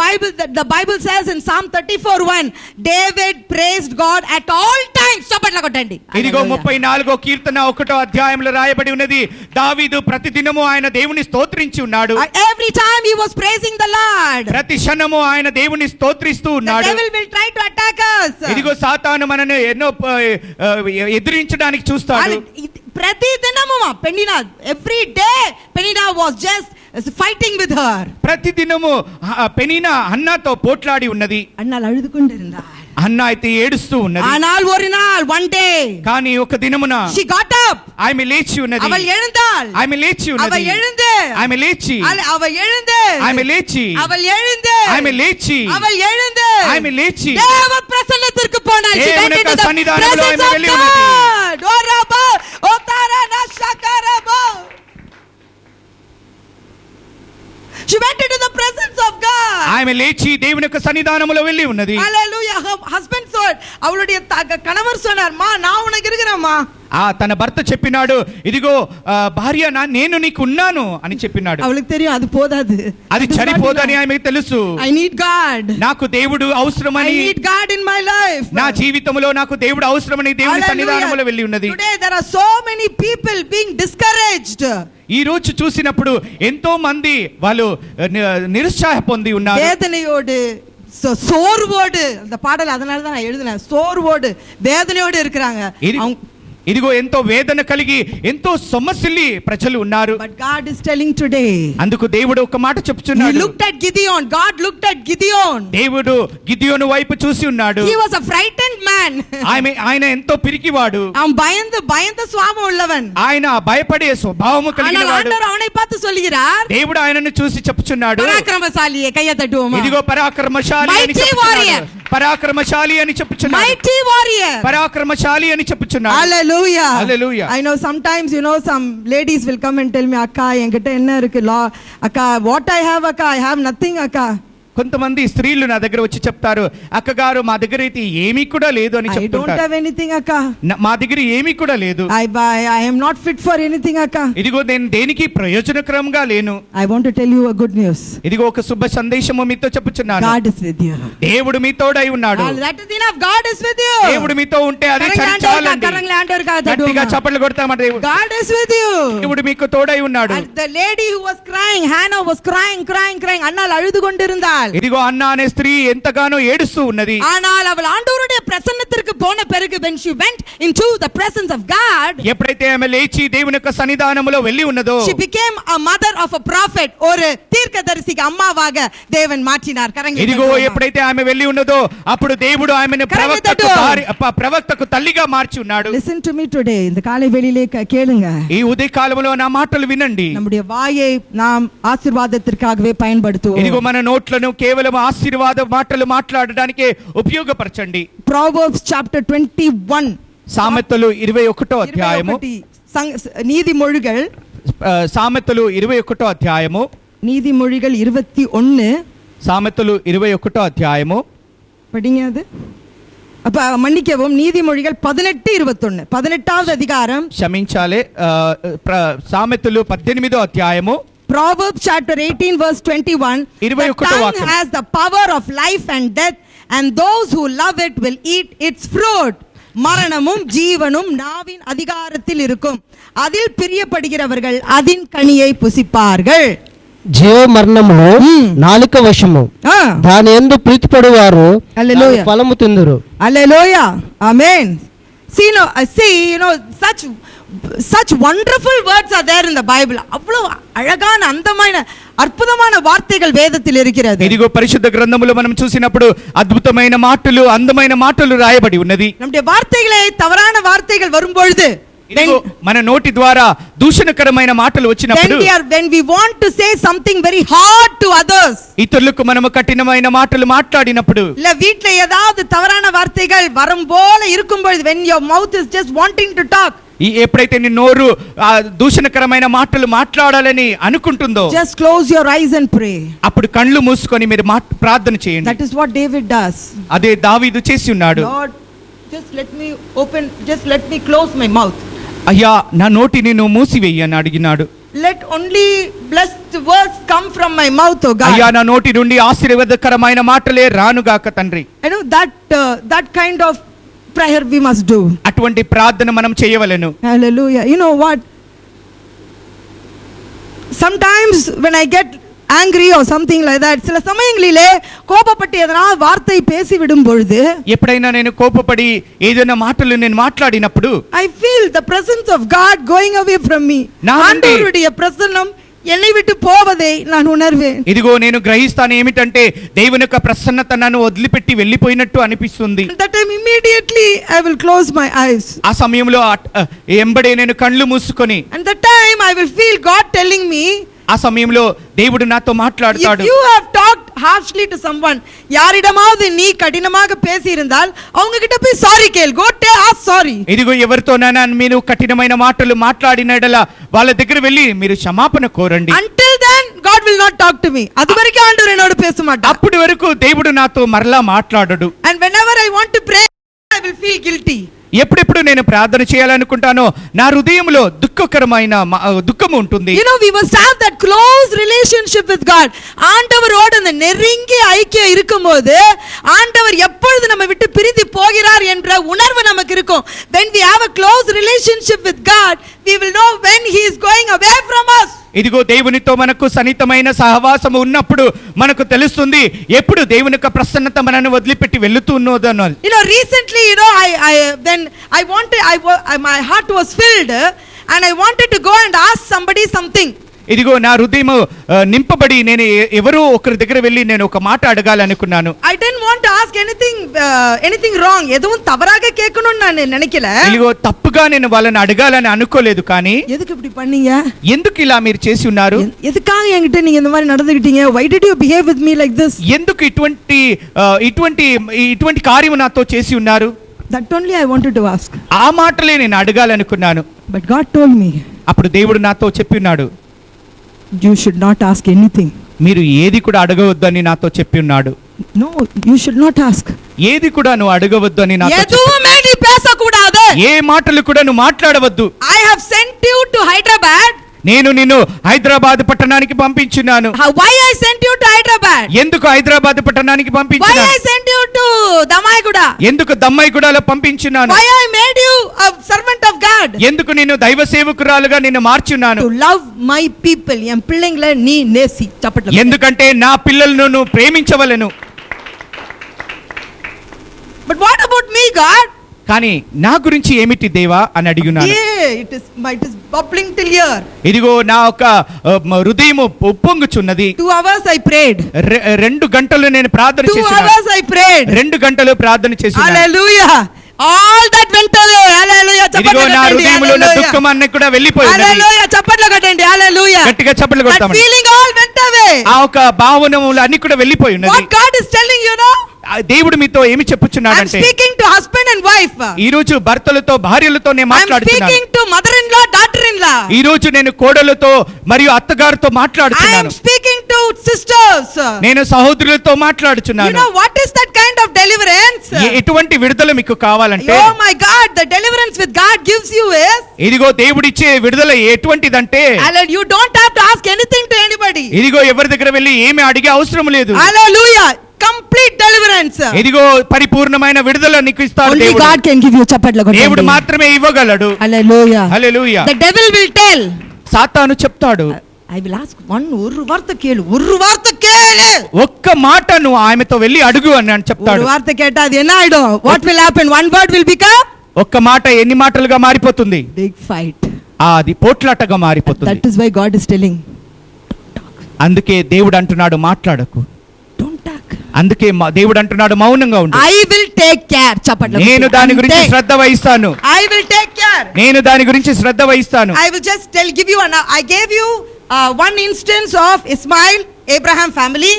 Bible says in Psalm 34:1, David praised God at all times. చప్పట్ల కొట్టండి. ఇదిగో 34వ కీర్తన 1వ అధ్యాయంలో రాయబడి ఉన్నది, దావీదు ప్రతిదినము ఆయన దేవుని స్తోత్రించి ఉన్నాడు. Every time he was praising the Lord. ప్రతి క్షణము ఆయన దేవుని స్తోత్రిస్తూ ఉన్నాడు. The devil will try to attack us. ఇదిగో సాతాను మనను ఎన్నో ఎదిరించడానికి చూస్తాడు. ప్రతి దినము పెనినా, every day Penina was just fighting with her. ప్రతి దినము పెనీనా హన్నాతో పోట్లాడి ఉన్నది. అన్నాలు అழுதுకొండిరుందా. హన్నా అయితే ఏడుస్తూ ఉన్నది. ஆனால் ஒரு நாள், one day, కానీ ఒక దినమున she got up. ఆమె లేచి ఉన్నది. அவள் எழுந்தாள். ఆమె లేచి ఉన్నది. அவள் எழுந்து. ఆమె లేచి. அவள் எழுந்து. ఆమె లేచి. அவள் எழுந்து. ఆమె లేచి. அவள் எழுந்து. ఆమె లేచి దేవ ప్రసన్నతకు పోనాள். దేవుని సన్నిధానంలో ఆమె వెళ్ళి ఉన్నది. డోరాబా ఓతారానా షకరబా. She went into the presence of God. ఆమె లేచి దేవుని యొక్క సన్నిధానములో వెళ్ళి ఉన్నది. Hallelujah. Her husband said, அவளுடைய கணவர் சொன்னார், "மா நான் உனக்கு இருக்கறேன்மா." తన భర్త చెప్పినాడు, ఇదిగో భార్య నేను నీకు ఉన్నాను అని చెప్పినాడు. அவளுக்கு தெரியும் அது போதாது, అది సరిపోదని ఆమెకు తెలుసు. I need God, నాకు దేవుడు అవసరమని, I need God in my life. నా జీవితంలో నాకు దేవుడు అవసరమని దేవుని సన్నిధానములో వెళ్ళి ఉన్నది. Today there are so many people being discouraged. ఈ రోజు చూసినప్పుడు ఎంతో మంది వాళ్ళు నిరుత్సాహ పొంది ఉన్నారు. வேதனையோடு சோர்வோடு, அந்த பாடல் அதனால தான் நான் எழுதினேன், சோர்வோடு வேதனையோடு இருக்கிறாங்க. ఇదిగో ఎంతో వేదన కలిగి ఎంతో సమస్యలి ప్రజలు ఉన్నారు. But God is telling today, అందుకు దేవుడు ఒక మాట చెప్తున్నాడు. He looked at Gideon, God looked at Gideon. దేవుడు గిదియోను వైపు చూసి ఉన్నాడు. He was a frightened man. ఆయన ఎంతో పిరికివాడు. அவன் பயந்த சுபாவம் உள்ளவன். ఆయన భయపడే స్వభావము కలిగినవాడు. ஆண்டவர் அவனை பார்த்து சொல்கிறார், దేవుడు ఆయనను చూసి చెప్తున్నాడు, పరాక్రమశాలియే కయ్య తట్టువమా. ఇదిగో పరాక్రమశాలి అని చెప్తున్నాడు. పరాక్రమశాలి అని చెప్తున్నాడు. Mighty warrior. పరాక్రమశాలి అని చెప్తున్నాడు. Hallelujah. Hallelujah. I know sometimes some ladies will come and tell me, akka engitta enna irukku akka, what I have akka, I have nothing akka. కొంతమంది స్త్రీలు నా దగ్గర వచ్చి చెప్తారు, అక్కగారు మా దగ్గర అయితే ఏమీ కూడా లేదు అని చెప్తుంటారు. I don't have anything akka. మా దగ్గర ఏమీ కూడా లేదు. I am not fit for anything akka. ఇదిగో నేను దేనికి ప్రయోజనకరంగా లేను. I want to tell you a good news. ఇదిగో ఒక శుభ సందేశము మీతో చెప్పుచున్నాను. God is with you. దేవుడు మీతోడై ఉన్నాడు. That is enough. God is with you. దేవుడు మీతో ఉంటే అది చాలండి. గట్టిగా చప్పట్లు కొడతామండి. God is with you. దేవుడు మీకు తోడై ఉన్నాడు. And the lady who was crying, Hannah was crying. అన్నాள் అழுது கொண்டிருந்தாள். ఇదిగో అన్నా అనే స్త్రీ ఎంతగానో ఏడుస్తూ ఉన్నది. ஆனால் அவள் ஆண்டவருடைய பிரசன்னத்திற்கு போன பிறகு when she went into the presence of God, ఎప్పుడైతే ఆమె లేచి దేవుని యొక్క సన్నిధానములో వెళ్ళి ఉన్నదో, she became a mother of a prophet. ஒரு தீர்க்கதரிசிக்கு అమ్మవాக தேவன் மாற்றினார். கரங்களை ఇదిగో ఎప్పుడైతే ఆమె వెళ్ళి ఉన్నదో అప్పుడు దేవుడు ఆమెను ప్రవక్తకు తల్లిగా మార్చి ఉన్నాడు. Listen to me today. இந்த காலை வேளையிலே கேளுங்க. ఈ ఉదయ కాలములో నా మాటలు వినండి. நம்முடைய வாயை நாம் ஆசீర్వాదத்திற்காகவே பயன்படுத்துவோம். ఇదిగో మన నోట్లను కేవలం ఆశీర్వాద మాటలు మాట్లాడడానికి ఉపయోగపరచండి. Proverbs chapter 21. సామెతలు 21వ అధ్యాయము. నీతిమొழிகள் సామెతలు 21వ అధ్యాయము. నీతిమొழிகள் 21. సామెతలు 21వ అధ్యాయము. படிங்க அது. அப்ப மன்னிக்கவும், நீதிமொழிகள் 18:21. 18வது அதிகாரம். క్షమించాలి, సామెతలు 18వ అధ్యాయము. Proverbs chapter 18 verse 21. The tongue has the power of life and death, and those who love it will eat its fruit. மரணமும் ஜீவனும் நாவின் அதிகாரத்தில் இருக்கும், அதில் பிரியப்படுகிறவர்கள் அதின் கனியை புசிப்பார்கள். జీవ మరణములు నాలుక వశము, దాని యందు ప్రీతిపడువారు ఫలము తిందురు. హల్లెలూయా. ఆమేన్. such wonderful words are there in the Bible. அவ்வளவு அழகான అందమైన అద్భుతమైన వార్తలు వేదத்தில் இருக்கிறது. ఇదిగో పరిశుద్ధ గ్రంథములో మనం చూసినప్పుడు అద్భుతమైన మాటలు, అందమైన మాటలు రాయబడి ఉన్నది. நம்முடைய வார்த்தைகளே தவறான வார்த்தைகள் வரும்பொழுது, మన నోటి ద్వారా దూషణకరమైన మాటలు వచ్చినప్పుడు, when we want to say something very hard to others, ఇతరులకు మనము కఠినమైన మాటలు మాట్లాడినప్పుడు, இல்ல வீட்ல ஏதாவது தவறான வார்த்தைகள் வரும் போல இருக்கும்பொழுது, when your mouth is just wanting to talk, ఎప్పుడైతే నీ నోరు దూషణకరమైన మాటలు మాట్లాడాలని అనుకుంటుందో, just close your eyes and pray. అప్పుడు కళ్ళు మూసుకొని మీరు ప్రార్థన చేయండి. That is what David does. అదే దావీదు చేసి ఉన్నాడు. Lord, just let me close my mouth. అయ్యా నా నోటిని నువ్వు మూసివేయి అని అడిగినాడు. Let only blessed words come from my mouth, O God. అయ్యా నా నోటి నుండి ఆశీర్వాదకరమైన మాటలే రానుగాక తండ్రి. You know that kind of prayer we must do. అటువంటి ప్రార్థన మనం చేయవలెను. Hallelujah. You know what? Sometimes when I get angry or something like that, சில சமயங்களிலே கோபப்பட்டு எதனா வார்த்தை பேசி விடும் பொழுது, ఎప్పుడైనా నేను కోపపడి ఏదైనా మాటలు నేను మాట్లాడినప్పుడు, I feel the presence of God going away from me. ஆண்டவருடைய பிரசன்னம் என்னை விட்டு போவதை நான் உணர்வேன். ఇదిగో నేను గ్రహిస్తాను ఏమిటంటే దేవుని యొక్క ప్రసన్నత నన్ను వదిలిపెట్టి వెళ్ళిపోయినట్టు అనిపిస్తుంది. That time immediately I will close my eyes. ఆ సమయంలో ఎంబడే నేను కళ్ళు మూసుకొని, and that time I will feel God telling me, ఆ సమయంలో దేవుడు నాతో మాట్లాడతాడు. If you have talked harshly to someone, யாரிடமாவது நீ கடினமாக பேசி இருந்தால் அவங்க கிட்ட போய் சாரி கேள். go ask sorry. ఇదిగో ఎవరితోనైనా మీరు కఠినమైన మాటలు మాట్లాడినడలా వాళ్ళ దగ్గర వెళ్ళి మీరు క్షమాపణ కోరండి. until then God will not talk to me. அதுவரைக்கும் ஆண்டவர் என்னோட பேச மாட்டார். అప్పటి వరకు దేవుడు నాతో మరలా మాట్లాడడు. and whenever I want to pray, I I will feel guilty. ఎప్పుడెప్పుడు నేను ప్రార్థన చేయాలనుకుంటానో నా హృదయంలో దుఃఖకరమైన దుఃఖం ఉంటుంది. You know, we must have that close relationship with God. ஆண்டவரோடு அந்த நெருங்கிய ஐக்கியம் இருக்கும்போது ஆண்டவர் எப்பொழுது நம்ம விட்டு பிரிந்து போகிறார் என்ற உணர்வு நமக்கு இருக்கும். When we have a close relationship with God, we will know when he is going away from us. ఇదిగో దేవునితో మనకు సన్నిహితమైన సహవాసం ఉన్నప్పుడు మనకు తెలుస్తుంది ఎప్పుడు దేవుని యొక్క ప్రసన్నత మనను వదిలిపెట్టి వెళ్తున్నదన్నో. You know, recently, you know, my heart was filled and I wanted to go and ask somebody something. ఇదిగో నా హృదయం నింపబడి నేను ఎవరో ఒకరి దగ్గర వెళ్ళి నేను ఒక మాట అడగాలనుకున్నాను. I didn't want to ask anything wrong. எதுவும் தவறாக கேட்கணும்னு நான் நினைக்கல. ఇదిగో తప్పుగా నేను వాళ్ళని అడగాలని అనుకోలేదు, కానీ ఎదుకు இப்படி பண்ணீங்க, ఎందుకు ఇలా మీరు చేసి ఉన్నారు, ఎదుకాக என்கிட்ட நீங்க இந்த மாதிரி நடந்துக்கிட்டீங்க, why did you behave with me like this, ఎందుకు ఇటువంటి కార్యం నాతో చేసి ఉన్నారు, that only I wanted to ask. ఆ మాటలే నేను అడగాలనుకున్నాను. But God told me, అప్పుడు దేవుడు నాతో చెప్పి ఉన్నాడు, you should not ask anything. మీరు ఏది కూడా అడగవద్దు అని నాతో చెప్పి ఉన్నాడు. No, you should not ask. ఏది కూడా నువ్వు అడగవద్దు అని నాతో ఎదువుమే నీ పేసకూడదు, ఏ మాటలు కూడా నువ్వు మాట్లాడవద్దు. I have sent you to Hyderabad. నేను నిన్ను హైదరాబాద్ పట్టణానికి పంపించున్నాను. Why I sent you to Hyderabad? ఎందుకు హైదరాబాద్ పట్టణానికి Why పంపించున్నాను? I sent you to Damaiguda? ఎందుకు దమ్మాయిగూడలో పంపించున్నాను? Why I made you a servant of God? ఎందుకు నేను దైవ సేవకురాలుగా నిన్ను మార్చున్నాను? To love my people. ఎం పిల్లల నీ నేసి చప్పట్లు. ఎందుకంటే నా పిల్లలను నువ్వు ప్రేమించవలెను. But what about me, God? కానీ నా గురించి ఏమిటి దేవా అని అడిగినాను. It is bubbling till here. ఇదిగో నా ఒక హృదయం ఉప్పొంగుచున్నది. 2 hours I prayed. 2 గంటలు నేను ప్రార్థన 2 చేశాను. hours I prayed. 2 గంటలు ప్రార్థన చేశాను. Hallelujah. All that went away. Hallelujah. ఇదిగో నా హృదయంలో ఉన్న దుఃఖం అన్నీ కూడా వెళ్ళిపోయింది. Hallelujah. చప్పట్లు కొట్టండి. Hallelujah. గట్టిగా చప్పట్లు కొడతాం. That feeling all went away. ఆ ఒక భావనములు అన్నీ కూడా వెళ్ళిపోయి ఉన్నది. What God is telling you now? దేవుడు మీతో ఏమి చెప్పుచున్నాడంటే, I'm speaking to husband and wife. ఈ రోజు భర్తలతో భార్యలతో నేను మాట్లాడుతున్నాను. I'm speaking to mother-in-law, daughter-in-law. ఈ రోజు నేను కోడలతో మరియు అత్తగారితో మాట్లాడుతున్నాను. I'm speaking to sisters. నేను సహోదరులతో మాట్లాడుచున్నాను. You know what is that kind of deliverance? ఎటువంటి విడుదల మీకు కావాలంటే, oh my God, the deliverance with God gives you is, ఇదిగో దేవుడిచ్చే విడుదల ఎటువంటిదంటే, hallelujah, you don't have to ask anything to anybody. ఇదిగో ఎవరి దగ్గర వెళ్ళి ఏమీ అడిగే అవసరం లేదు. Hallelujah. Complete deliverance. ఇదిగో పరిపూర్ణమైన విడుదల నీకు ఇస్తాడు Only దేవుడు. God can give you చప్పట్లు కొట్టండి. దేవుడు మాత్రమే ఇవ్వగలడు. Hallelujah. Hallelujah. The devil will tell. సాతాను చెప్తాడు, I will ask ஒரு வார்த்தை கேளு. ఒక్క మాట నువ్వు ఆమెతో వెళ్ళి అడుగు అని చెప్తాడు. ஒரு வார்த்தை கேட்டா அது என்ன ஆயிடும்? What will happen? One word will become ఒక్క మాట ఎన్ని మాటలుగా మారిపోతుంది? big fight. అది పోట్లాటగా మారిపోతుంది. That is why God is telling, అందుకే దేవుడు అంటున్నాడు మాట్లాడకు. don't talk. అందుకే దేవుడు అంటున్నాడు మౌనంగా ఉండు. I will take care. చప్పట్లు. నేను దాని గురించి శ్రద్ధ వహిస్తాను. I will take care. నేను దాని గురించి శ్రద్ధ వహిస్తాను. I will just give you I gave you one instance of Ismail Abraham family.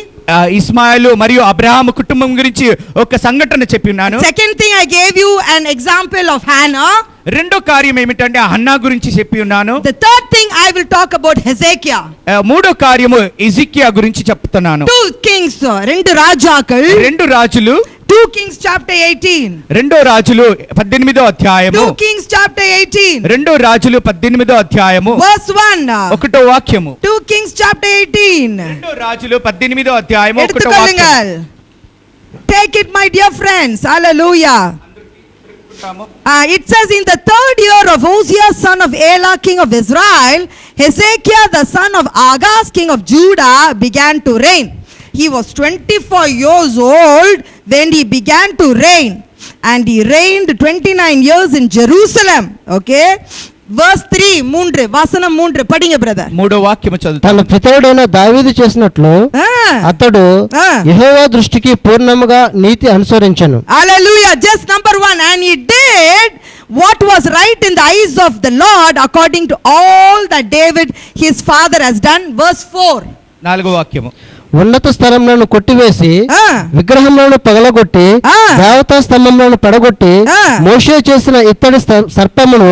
Ismail మరియు అబ్రహాము కుటుంబం గురించి ఒక సంఘటన చెప్పినాను. Second thing, I gave you an example of Hannah. రెండో కార్యం ఏమిటంటే హన్నా గురించి చెప్పి ఉన్నాను. The third thing, I will talk about Hezekiah. మూడో కార్యము హిజ్కియా గురించి చెప్తున్నాను. 2 Kings, 2 రాజాக்கள், 2 రాజులు, 2 Kings chapter 18. రెండో రాజులు 18వ అధ్యాయము, 2 Kings chapter 18. రెండో రాజులు 18వ అధ్యాయము verse 1. 1వ వాక్యము. 2 Kings chapter 18. రెండో రాజులు 18వ అధ్యాయము 1వ எடுத்துக்கொள்ளுங்கள். Take it, my dear friends. Hallelujah. It says, in the 3rd year of Hosea son of Elah king of Israel, Hezekiah the son of Agaz king of Judah began to reign. He was 24 years old when he began to reign, and he reigned 29 years in Jerusalem. Okay, verse 3 వసనం 3 పడింగ brother. మూడో వాక్యము చదువుతాను. తన పితరుడైన దావీదు చేసినట్లు అతడు యెహోవా దృష్టికి పూర్ణముగా నీతి అనుసరించెను. Hallelujah. Just number 1, and he did what was right in the eyes of the Lord according to all that David his father has done. Verse 4. నాలుగో వాక్యము. ఉన్నత స్థలములను కొట్టివేసి విగ్రహములను పగలగొట్టి దేవతా స్తంభములను పడగొట్టి మోషే చేసిన ఇత్తడి సర్పమును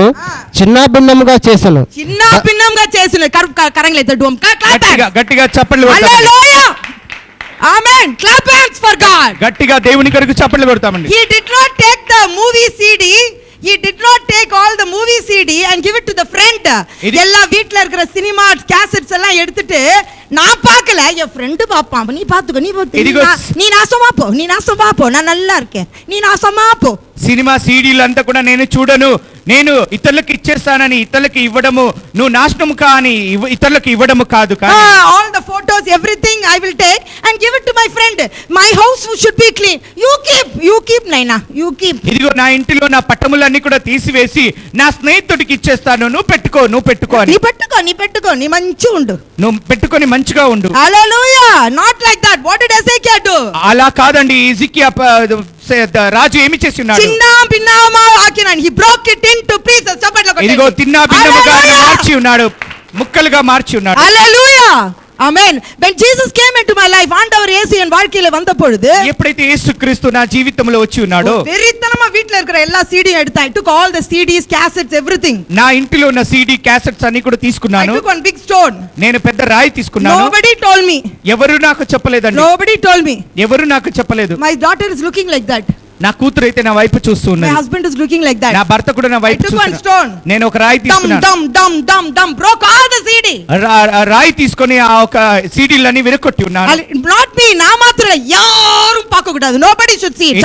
చిన్నాభిన్నముగా చేసెను. చిన్నాభిన్నంగా చేసిన కరంగలే తడువం గట్టిగా చప్పట్లు కొట్టాలి. హల్లెలూయా. Amen. Clap hands for God. గట్టిగా దేవుని కొరకు చప్పట్లు కొడతామండి. He did not take the movie CD. He did not take all the movie CD and give it to the friend. எல்லா வீட்ல இருக்கிற சினிமா கேசட்ஸ் எல்லாம் எடுத்துட்டு நான் பார்க்கல என் ஃப்ரெண்ட் பாப்பான் நீ பாத்துக்கோ நீ நாசமா போ நான் நல்லா இருக்கேன் நீ நாசமா போ. సినిమా సీడీలు అంతా కూడా నేను చూడను, నేను ఇతరులకు ఇచ్చేస్తానని ఇతరులకు ఇవ్వడము, నువ్వు నాశనము కాని ఇతరులకు ఇవ్వడము కాదు. All the photos everything I will take and give it to my friend. My house should be clean. You keep నైనా యు కీప్. ఇదిగో నా ఇంటిలో నా పట్టములన్నీ కూడా తీసివేసి నా స్నేహితుడికి ఇచ్చేస్తాను, నువ్వు పెట్టుకో అని. నీ పెట్టుకో నీ మంచిగా ఉండు, నువ్వు పెట్టుకొని మంచిగా ఉండు. Hallelujah. Not like that. What did Hezekiah do? అలా కాదండి. ఎజెకియా రాజు ఏమి చేసి ఉన్నాడు? చిన్న భిన్నముగా ఆకినాడు. He broke it into pieces. చప్పట్లు కొట్టండి. ఇదిగో తిన్న భిన్నముగా మార్చి ఉన్నాడు, ముక్కలుగా మార్చి ఉన్నాడు. హల్లెలూయా. Amen. When Jesus came into my life, ஆண்டவர் இயேசு என் வாழ்க்கையில வந்த பொழுது, ఎప్పుడైతే యేసుక్రీస్తు నా జీవితంలో వచ్చి ఉన్నాడో, వెరితనమా వీట్ల இருக்கிற எல்லா CD எடுத்து I took all the CDs, cassettes, everything. నా ఇంటిలో ఉన్న CD క్యాసెట్స్ అన్ని కూడా తీసుకున్నాను. I took one big stone. నేను పెద్ద రాయి తీసుకున్నాను. Nobody told me. ఎవరు నాకు చెప్పలేదండి. Nobody told me. ఎవరు నాకు చెప్పలేదు. My daughter is looking like that. నా కూతురు అయితే నా వైపు చూస్తూ ఉన్నది. My husband is looking like that. నా భర్త కూడా నా వైపు చూస్తున్నాడు. నేను ఒక రాయి తీసుకున్నాను. Dum broke all the CD. రాయి తీసుకొని ఆ ఒక సీడీలన్నీ విరగొట్టి ఉన్నాను. Not me. నా మాత్రమే యారు పాకకూడదు. Nobody should see it.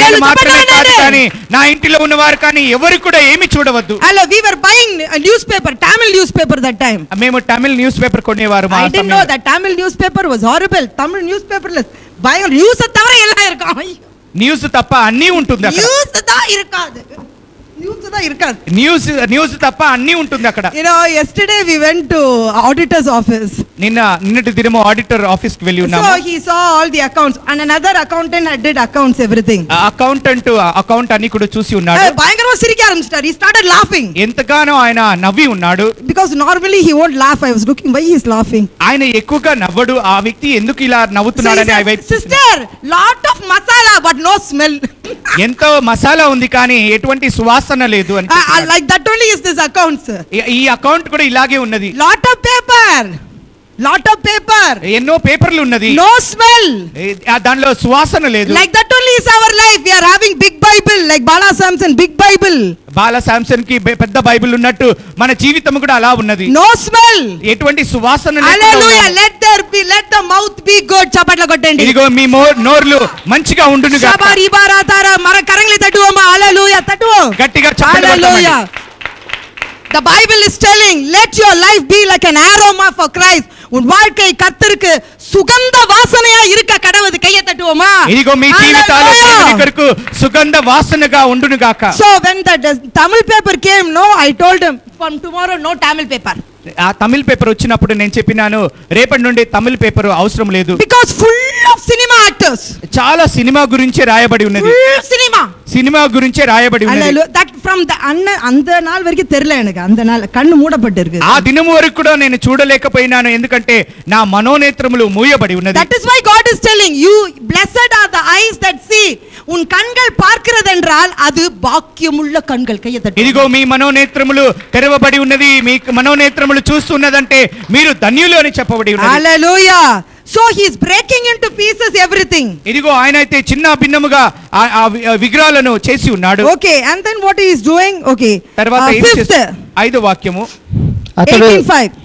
నేను మాత్రమే కాదు కానీ నా ఇంటిలో ఉన్నవారు కానీ ఎవరు కూడా ఏమీ చూడవద్దు. Hello, we were buying a newspaper, Tamil newspaper that time. మేము తమిళ న్యూస్ పేపర్ కొనేవారు. I didn't know that Tamil newspaper was horrible. Tamil newspaper பயங்கர நியூஸ் தவிர எல்லாம் இருக்கும். న్యూస్ తప్ప అన్నీ ఉంటుంది అక్కడ. న్యూస్ దా ఇరకాదు. న్యూస్ తప్ప అన్నీ ఉంటుంది అక్కడ. You know, yesterday we went to auditor's office. నిన్నటి దినము ఆడిటర్ ఆఫీస్ కి వెళ్ళి ఉన్నాము. So he saw all the accounts and another accountant had did accounts everything. Account అన్ని కూడా చూసి ఉన్నాడు. భయంకరంగా సిరికి ఆరంభించాడు. He started laughing. ఎంతగానో ఆయన నవ్వి ఉన్నాడు. Because normally he won't laugh. I was looking why he is laughing. ఆయన ఎక్కువగా నవ్వడు. ఆ వ్యక్తి ఎందుకు ఇలా నవ్వుతున్నాడని ఆ వైపు. Sister, lot of masala but no smell. ఎంతో మసాలా ఉంది కానీ ఎటువంటి సువాసన లేదు అని. Like that only is this accounts. ఈ అకౌంట్ కూడా ఇలాగే ఉన్నది. Lot of paper. ఎన్నో పేపర్లు ఉన్నది. No smell. దానిలో సువాసన లేదు. Like that only is our life. We are having big Bible like Bala Samson big Bible. బాల శాంసన్ కి పెద్ద బైబిల్ ఉన్నట్టు మన జీవితం కూడా అలా ఉన్నది. No smell. ఎటువంటి సువాసన లేదు. Hallelujah. Let the mouth be good. చప్పట్లు కొట్టండి. ఇదిగో మీ నోర్లు మంచిగా ఉండును గాక. షబారి బారాతార మన కరంగ్లి తట్టువమా. హల్లెలూయా తట్టువో. గట్టిగా చప్పట్లు కొట్టండి. Hallelujah. The Bible is telling, let your life be like an aroma for Christ. உன் வாழ்க்கை கர்த்தருக்கு சுகந்த வாசனையா இருக்க கடவுது. கையை தட்டுவோமா. ఇదిగో మీ జీవితాలు దేవుని కొరకు సుగంధ వాసనగా ఉండును గాక. So when the Tamil paper came, no, I told him from tomorrow no Tamil paper. ఆ తమిళ పేపర్ వచ్చినప్పుడు నేను చెప్పినాను రేపటి నుండి తమిళ పేపర్ అవసరం లేదు. Because full of cinema actors. చాలా సినిమా గురించే రాయబడి ఉన్నది. సినిమా గురించే రాయబడి ఉన్నది. That from the அந்த நாள் வரைக்கும் தெரியல எனக்கு. அந்த நாள் கண்ணு மூடப்பட்டு இருக்கு. ఆ దినం వరకు కూడా నేను చూడలేకపోయినాను ఎందుకంటే నా మనోనేత్రములు మూయబడి ఉన్నది. That is why God is telling you, blessed are the eyes that see. உன் கண்கள் பார்க்கிறது என்றால் அது பாக்கியமுள்ள கண்கள். கையை தட்டு. ఇదిగో మీ మనోనేత్రములు తెరవబడి ఉన్నది. మీ మనోనేత్రములు చూస్తున్నదంటే మీరు ధన్యులు అని చెప్పబడి ఉన్నది. Hallelujah. So he is breaking into pieces everything. ఇదిగో ఆయన అయితే చిన్న భిన్నముగా ఆ విగ్రహాలను చేసి ఉన్నాడు. Okay, and then what he is doing? Okay. తర్వాత ఐదో వాక్యము 18:5.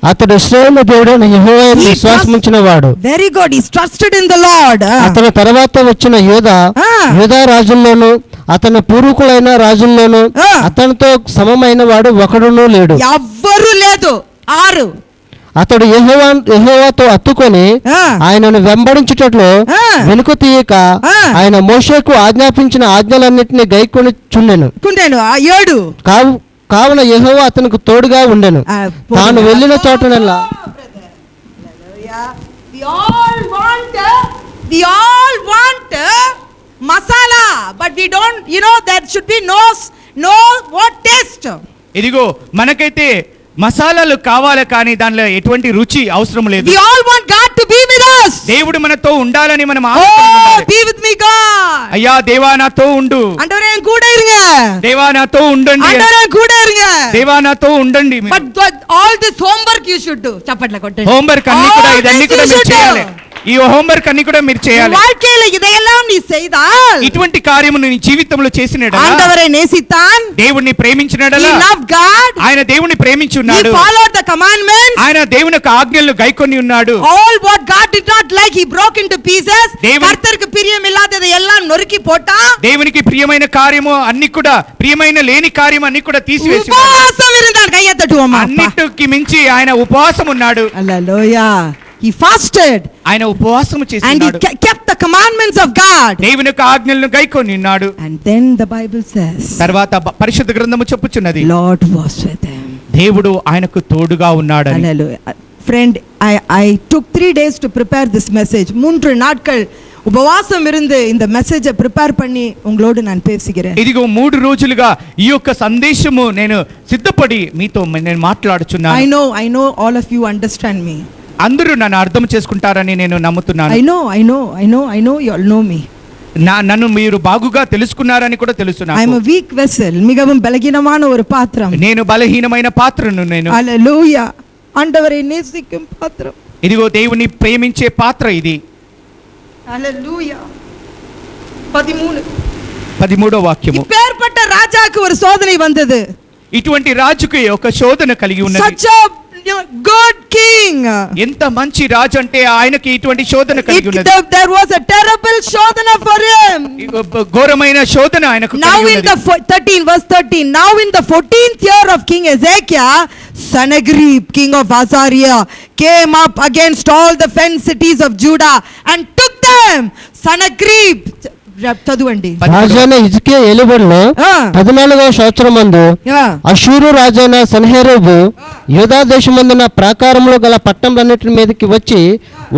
అతడు ఇశ్రాయేలు దేవుడైన యెహోవాను విశ్వాసముంచిన వాడు. Very good. He trusted in the Lord. అతని తర్వాత వచ్చిన యోధా రాజుల్లోను అతని పూర్వీకులైన రాజుల్లోను అతనితో సమమైన వాడు ఒకడును లేడు. ఎవ్వరు లేదు. 6. అతడు యెహోవాతో అత్తుకొని ఆయనను వెంబడించుటట్లు వెనుక తీయక ఆయన మోషేకు ఆజ్ఞాపించిన ఆజ్ఞలన్నిటిని గైకొని చుండెను. 7. కావున యెహోవా అతనికి తోడుగా ఉండెను. తాను వెళ్ళిన చోటనల్లా. We all want masala, but we don't, there should be no what taste. ఇదిగో మనకైతే మసాలాలు కావాలి కానీ దానిలో ఎటువంటి రుచి అవసరం లేదు. We all want God to be with us. దేవుడు మనతో ఉండాలని మనం Oh, ఆశిస్తున్నాం. be with me, God. అయ్యా దేవా నాతో ఉండు, ஆண்டவரே என் கூட இருங்க. దేవా నాతో ఉండండి, ஆண்டவரே என் கூட இருங்க. దేవా నాతో ఉండండి. But all this homework you should do. చప్పట్ల కొట్టండి. హోంవర్క్ అన్ని కూడా ఇదన్నీ కూడా మీరు చేయాలి. ఈ హోంవర్క్ అన్ని కూడా మీరు చేయాలి. வாழ்க்கையில இதையெல்லாம் நீ செய்தால் ఇటువంటి కార్యము నీ జీవితంలో చేసినడలా, ஆண்டவரை நேசித்தான், దేవుణ్ణి he ప్రేమించినడలా, loved God, ఆయన దేవుని ప్రేమించి he ఉన్నాడు, followed the commandments, ఆయన దేవుని యొక్క ఆజ్ఞలను గైకొని ఉన్నాడు. all what God did not like he broke into pieces. దేవుని- கர்த்தருக்கு பிரியம் இல்லாததை எல்லாம் நொறுக்கி போட்டான். దేవునికి ప్రియమైన కార్యము అన్ని కూడా, ప్రియమైన లేని కార్యం అన్ని కూడా తీసివేసి ఉన్నాడు. உபவாசம் இருந்தான். கையை தட்டுவோமா? అన్నిటికి మించి ఆయన ఉపవాసం ఉన్నాడు. Hallelujah. He fasted ఆయన ఉపవాసం and he చేస్తున్నాడు, kept the commandments of God. దేవుని యొక్క ఆజ్ఞలను గైకొని ఉన్నాడు. And then the Bible says తర్వాత పరిశుద్ధ గ్రంథము చెప్పుచున్నది, Lord was with him. దేవుడు ఆయనకు తోడుగా ఉన్నాడు. Hallelujah. Friend, I took 3 days to prepare this message. 3 நாட்கள் உபவாசம் இருந்து இந்த மெசேஜை ப்ரிப்பேர் பண்ணி உங்களோடு நான் பேசுகிறேன். ఇదిగో 3 రోజులుగా ఈ యొక్క సందేశము నేను సిద్ధపడి మీతో నేను మాట్లాడుచున్నాను. I know all of you understand me. అందరూ నన్ను అర్థం చేసుకుంటారని నేను నమ్ముతున్నాను. I know you all know me. నన్ను మీరు బాగుగా తెలుసుకున్నారని కూడా తెలుసు I am నాకు. a weak vessel. மிகவும் பலகீனமான ஒரு பாத்திரம். నేను బలహీనమైన పాత్రను నేను. Hallelujah. ஆண்டவரை நேசிக்கும் பாத்திரம். ఇదిగో దేవుని ప్రేమించే పాత్ర ఇది. Hallelujah. 13 13వ వాక్యము. இப்பேற்பட்ட ராஜாக்கு ஒரு சோதனை வந்தது. ఇటువంటి రాజుకి ఒక శోధన కలిగి ఉన్నది. Such a good king. ఎంత మంచి రాజు అంటే ఆయనకి ఇటువంటి శోధన కలిగి ఉన్నది. There was a terrible shodana for him. ఘోరమైన శోధన ఆయనకు Now కలిగి in ఉన్నది. the 13 verse 13, now in the 14th year of King Hezekiah, Sennacherib king of Assyria came up against all the fenced cities of Judah and took them. Sennacherib చదువండి. రాజైన హిజ్కియా ఏలుబడిలో 14వ సంవత్సరమందు అష్షూరు రాజైన సన్హెరీబు యూదా దేశమందున ప్రాకారములో గల పట్టణములన్నిటి మీదకి వచ్చి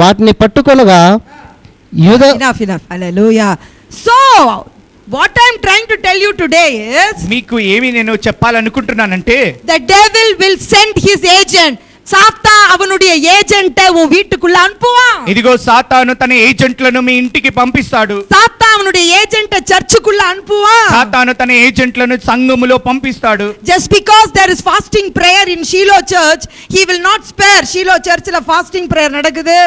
వాటిని పట్టుకొనగా యూదా Enough. Hallelujah. So what I am trying to tell you today is మీకు ఏమి నేను చెప్పాలనుకుంటున్నానంటే, the devil will send his agent. சாத்தா அவனுடைய ஏஜென்ட்டை உன் வீட்டுக்குள்ள அனுப்புவான். ఇదిగో సాతాను తన ఏజెంట్లను మీ ఇంటికి పంపిస్తాడు. சாத்தா அவனுடைய ஏஜென்ட்டை சர்ச்சுக்குள்ள அனுப்புவான். సాతాను తన ఏజెంట్లను సంఘములో పంపిస్తాడు. Just because there is fasting prayer in Shiloh church, he will not spare. Shiloh churchல fasting prayer நடக்குது,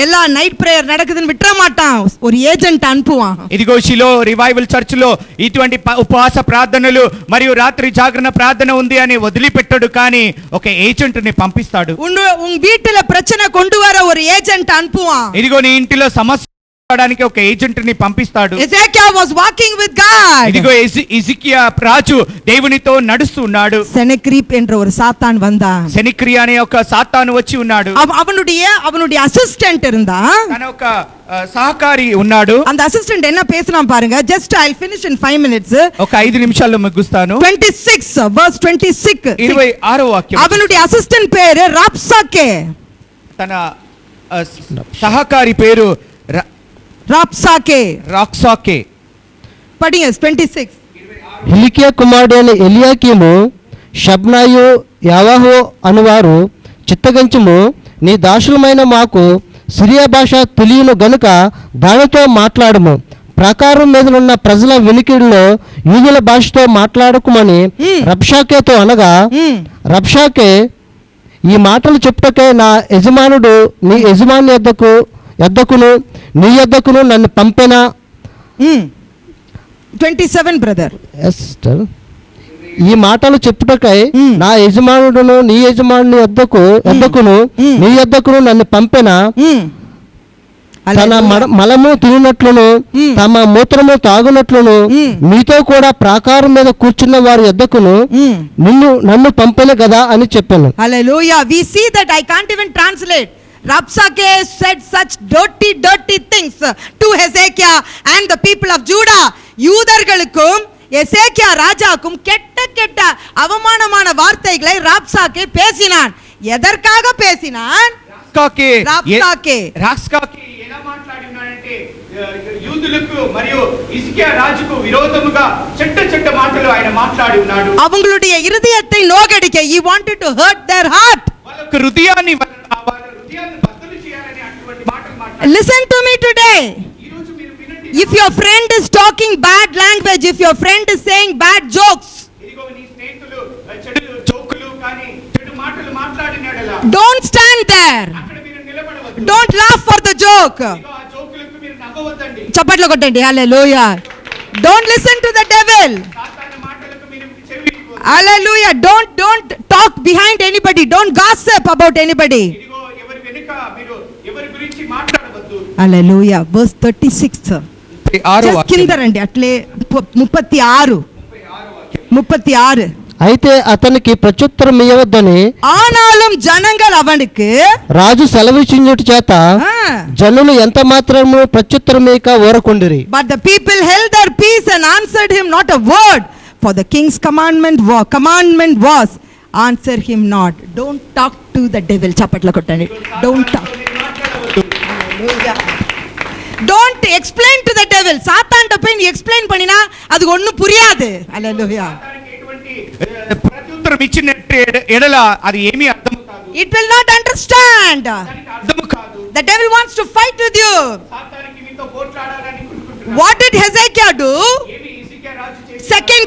எல்லா நைட் prayer நடக்குதுன்னு விட்டுற மாட்டான். ஒரு ஏஜென்ட் அனுப்புவான். ఇదిగో షిలో రివైవల్ చర్చ్ లో ఇటువంటి ఉపవాస ప్రార్థనలు మరియు రాత్రి జాగరణ ప్రార్థన ఉంది అని వదిలిపెట్టడు, కానీ ఒక ఏజెంట్ ని పంపిస్తాడు. உன் வீட்டுல பிரச்சனை கொண்டு வர ஒரு ஏஜென்ட் அனுப்புவான். ఇదిగో నీ ఇంటిలో సమస్య రావడానికి ఒక ఏజెంట్ ని పంపిస్తాడు. Hezekiah was walking with God. ఇదిగో హిజ్కియా రాజు దేవునితో నడుస్తున్నాడు. Sennacherib என்ற ஒரு சாத்தான் வந்தான். సెనెక్రియా అనే ఒక సాతాను వచ్చి ఉన్నాడు. அவனுடைய அசிஸ்டன்ட் இருந்தான். తన ఒక సహకారి ఉన్నాడు. அந்த அசிஸ்டன்ட் என்ன பேசினான் பாருங்க. just I'll finish in 5 minutes. ఒక 5 నిమిషాల్లో ముగిస్తాను. 26 verse 26. 26వ వాక్యం. அவனுடைய అసిస్టెంట్ పేరు రాప్సాకే. తన సహకారి పేరు రాప్సాకే. రాక్సాకే. படிங்க 26. హిల్కియా కుమారుడైన ఎలియాకీము, షబ్నాయు, యావాహు అనువారు చిత్తగించుము, నీ దాసులమైన మాకు సిరియా భాష తెలియను గనుక దానితో మాట్లాడము. ప్రాకారం మీదనున్న ప్రజల వినికిడిలో యూదుల భాషతో మాట్లాడకుమని రబ్షాకేతో అనగా, రబ్షాకే ఈ మాటలు చెప్పుటకే నా యజమానుడు నీ యజమాని యొద్దకును నీ యొద్దకును నన్ను పంపెనా. 27 బ్రదర్. ఈ మాటలు చెప్పుటకై నా యజమానుడును నీ యజమానుని యొద్దకును నీ యొద్దకును నన్ను పంపెనా. తన మలము తినట్లును తమ మూత్రము తాగునట్లును మీతో కూడా ప్రాకారం మీద కూర్చున్న వారి యొద్దకును నన్ను పంపెను కదా అని చెప్పాను. Hallelujah. We see that I can't even translate. Rabshakeh said such dirty things to Hezekiah and the people of Judah. யூதர்களுக்கும் எசேக்கியா ராஜாக்கும் கெட்ட அவமானமான வார்த்தைகளை ராப்சாக்கே பேசினான். எதற்காக பேசினான்? రాక్సాకే రాప్సాకే రాక్సాకే ఎలా మాట్లాడి ఉన్నాడంటే యూదులకు మరియు హిజ్కియా రాజుకు విరోధముగా చెడ్డ మాటలు ఆయన మాట్లాడి ఉన్నాడు. அவங்களுடைய இருதயத்தை நோகடிக்க he wanted to hurt their heart. వాళ్ళ హృదయాన్ని బద్దలు చేయాలని అటువంటి మాటలు మాట్లాడారు. Listen to me today. ఈ రోజు మీరు వినండి. If your friend is talking bad language, if your friend is saying bad jokes, ఇదిగో నీ స్నేహితులు చెడు జోకులు కానీ చెడు మాటలు మాట్లాడినాడలా don't stand there. అక్కడ మీరు నిలబడవద్దు. Don't laugh for the joke. ఇదిగో ఆ జోకులకు మీరు నవ్వవద్దండి. చప్పట్లు కొట్టండి. హల్లెలూయా. Don't listen to the devil. సాతాను మాటలకు మీరు చెవియొద్దు. Hallelujah. Don't talk behind anybody. Don't gossip about anybody. ఇదిగో ఎవరి వెనుక మీరు ఎవరి గురించి మాట్లాడవద్దు. Hallelujah. Verse 36. Just కింద రండి అట్లే 36. 36. అయితే అతనికి ప్రత్యుత్తరం ఇవ్వవద్దని ఆనాலும் జనங்கள் அவனுக்கு రాజు సెలవిచ్చినట్టు చేత జనులు ఎంత మాత్రము ప్రత్యుత్తరమేక ఊరకుండిరి. But the people held their peace and answered him not a word, for the king's commandment was answer him not. Don't talk to the devil. చప్పట్లు కొట్టండి. Don't talk. Hallelujah. Don't explain to the devil. சாத்தான்ட்ட போய் நீ explain பண்ணினா அது ஒண்ணும் புரியாது. Hallelujah. ప్రత్యుత్తరం ఇచ్చినట్టు ఎడల అది ఏమీ అర్థం కాదు. It will not understand. దానికి అర్థం కాదు. The devil wants to fight with you. సాతానికి మీతో పోట్లాడాలని అనుకుంటున్నాడు. What did Hezekiah do? ఏమి హిజ్కియా రాజు చేశాడు? Second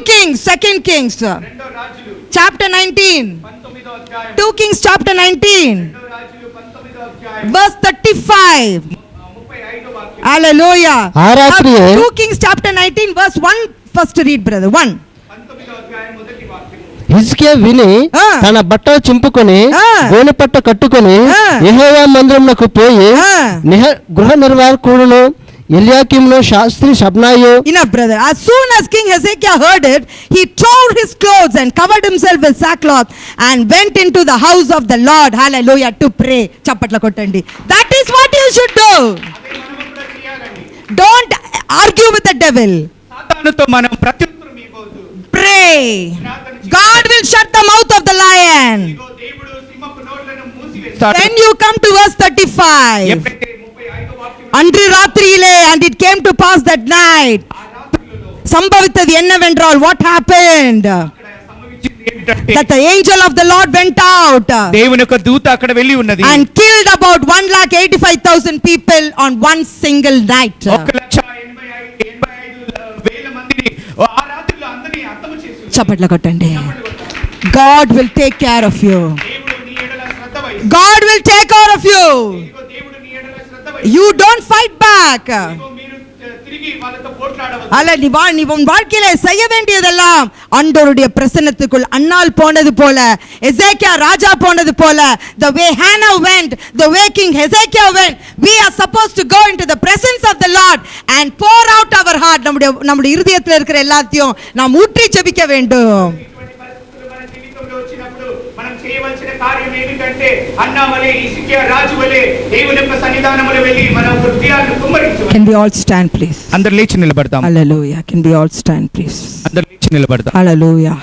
Kings రెండో రాజులు chapter 19. 19వ అధ్యాయం. 2 Kings chapter 19 రెండో రాజులు 19వ అధ్యాయం verse 35. 35వ వాక్యం. Hallelujah. ఆ రాత్రియే 2 Kings chapter 19 verse 1. First read brother 1. 19వ అధ్యాయం మొదటి వాక్యం. హిజ్కియా విని తన బట్టలు చింపుకొని గోనెపట్ట కట్టుకొని యెహోవా మందిరమునకు పోయి గృహ నిర్వాహకుడును ఎల్యాకీమును Sastry షబ్నాయు. Enough brother. As soon as King Hezekiah heard it, he tore his clothes and covered himself with sackcloth and went into the house of the Lord. Hallelujah, to pray. చప్పట్లు కొట్టండి. That is what you should do. అదే మనం కూడా చేయాలండి. Don't argue with the devil. సాతానుతో మనం ప్రత్యుత్తరం ఇవ్వవద్దు. Pray. God will shut the mouth of the lion. ఇదిగో దేవుడు సింహపు నోళ్ళను మూసివేస్తాడు. Then you come to verse 35. ఎప్పుడైతే 35వ వాక్యం அன்று ராத்திரியிலே and it came to pass that night. ఆ రాత్రిలో సంభవితది என்னவென்றால் what happened? అక్కడ సంభవించింది ఏంటంటే That the angel of the Lord went out దేవుని యొక్క దూత అక్కడ వెళ్ళి ఉన్నది. and killed about 1,85,000 people on one single night. 1,85,000 మందిని ఆ రాత్రిలో అందరినీ హతము చేసి చప్పట్లు కొట్టండి. God will take care of you. దేవుడు నీ ఎడల శ్రద్ధ వహిస్తాడు. God will take care of you. ఇదిగో దేవుడు నీ ఎడల శ్రద్ధ వహిస్తాడు. You don't fight back. ఇదిగో మీరు తిరిగి వాళ్ళతో పోట్లాడవద్దు. அல்ல நீ உன் வாழ்க்கையில செய்ய வேண்டியதெல்லாம் ஆண்டவருடைய பிரசன்னத்துக்குள் அன்னாள் போனது போல, எசேக்கியா ராஜா போனது போல, the way Hannah went, the way King Hezekiah went, we are supposed to go into the presence of the Lord and pour out our heart. நம்முடைய இருதயத்தில் இருக்கிற எல்லாத்தையும் நாம் ஊற்றி ஜெபிக்க வேண்டும். ఇటువంటి పరిస్థితులు మన జీవితంలో వచ్చినప్పుడు మనం చేయవలసిన కార్యం ఏమిటంటే అన్నామలే హిజ్కియా రాజు వలె దేవుని యొక్క సన్నిధానములో వెళ్ళి మన హృదయాలను కుమ్మరించు. Can we all stand please? అందరూ లేచి నిలబడతాం. Hallelujah. Can we all stand please? అందరూ లేచి నిలబడతాం. Hallelujah.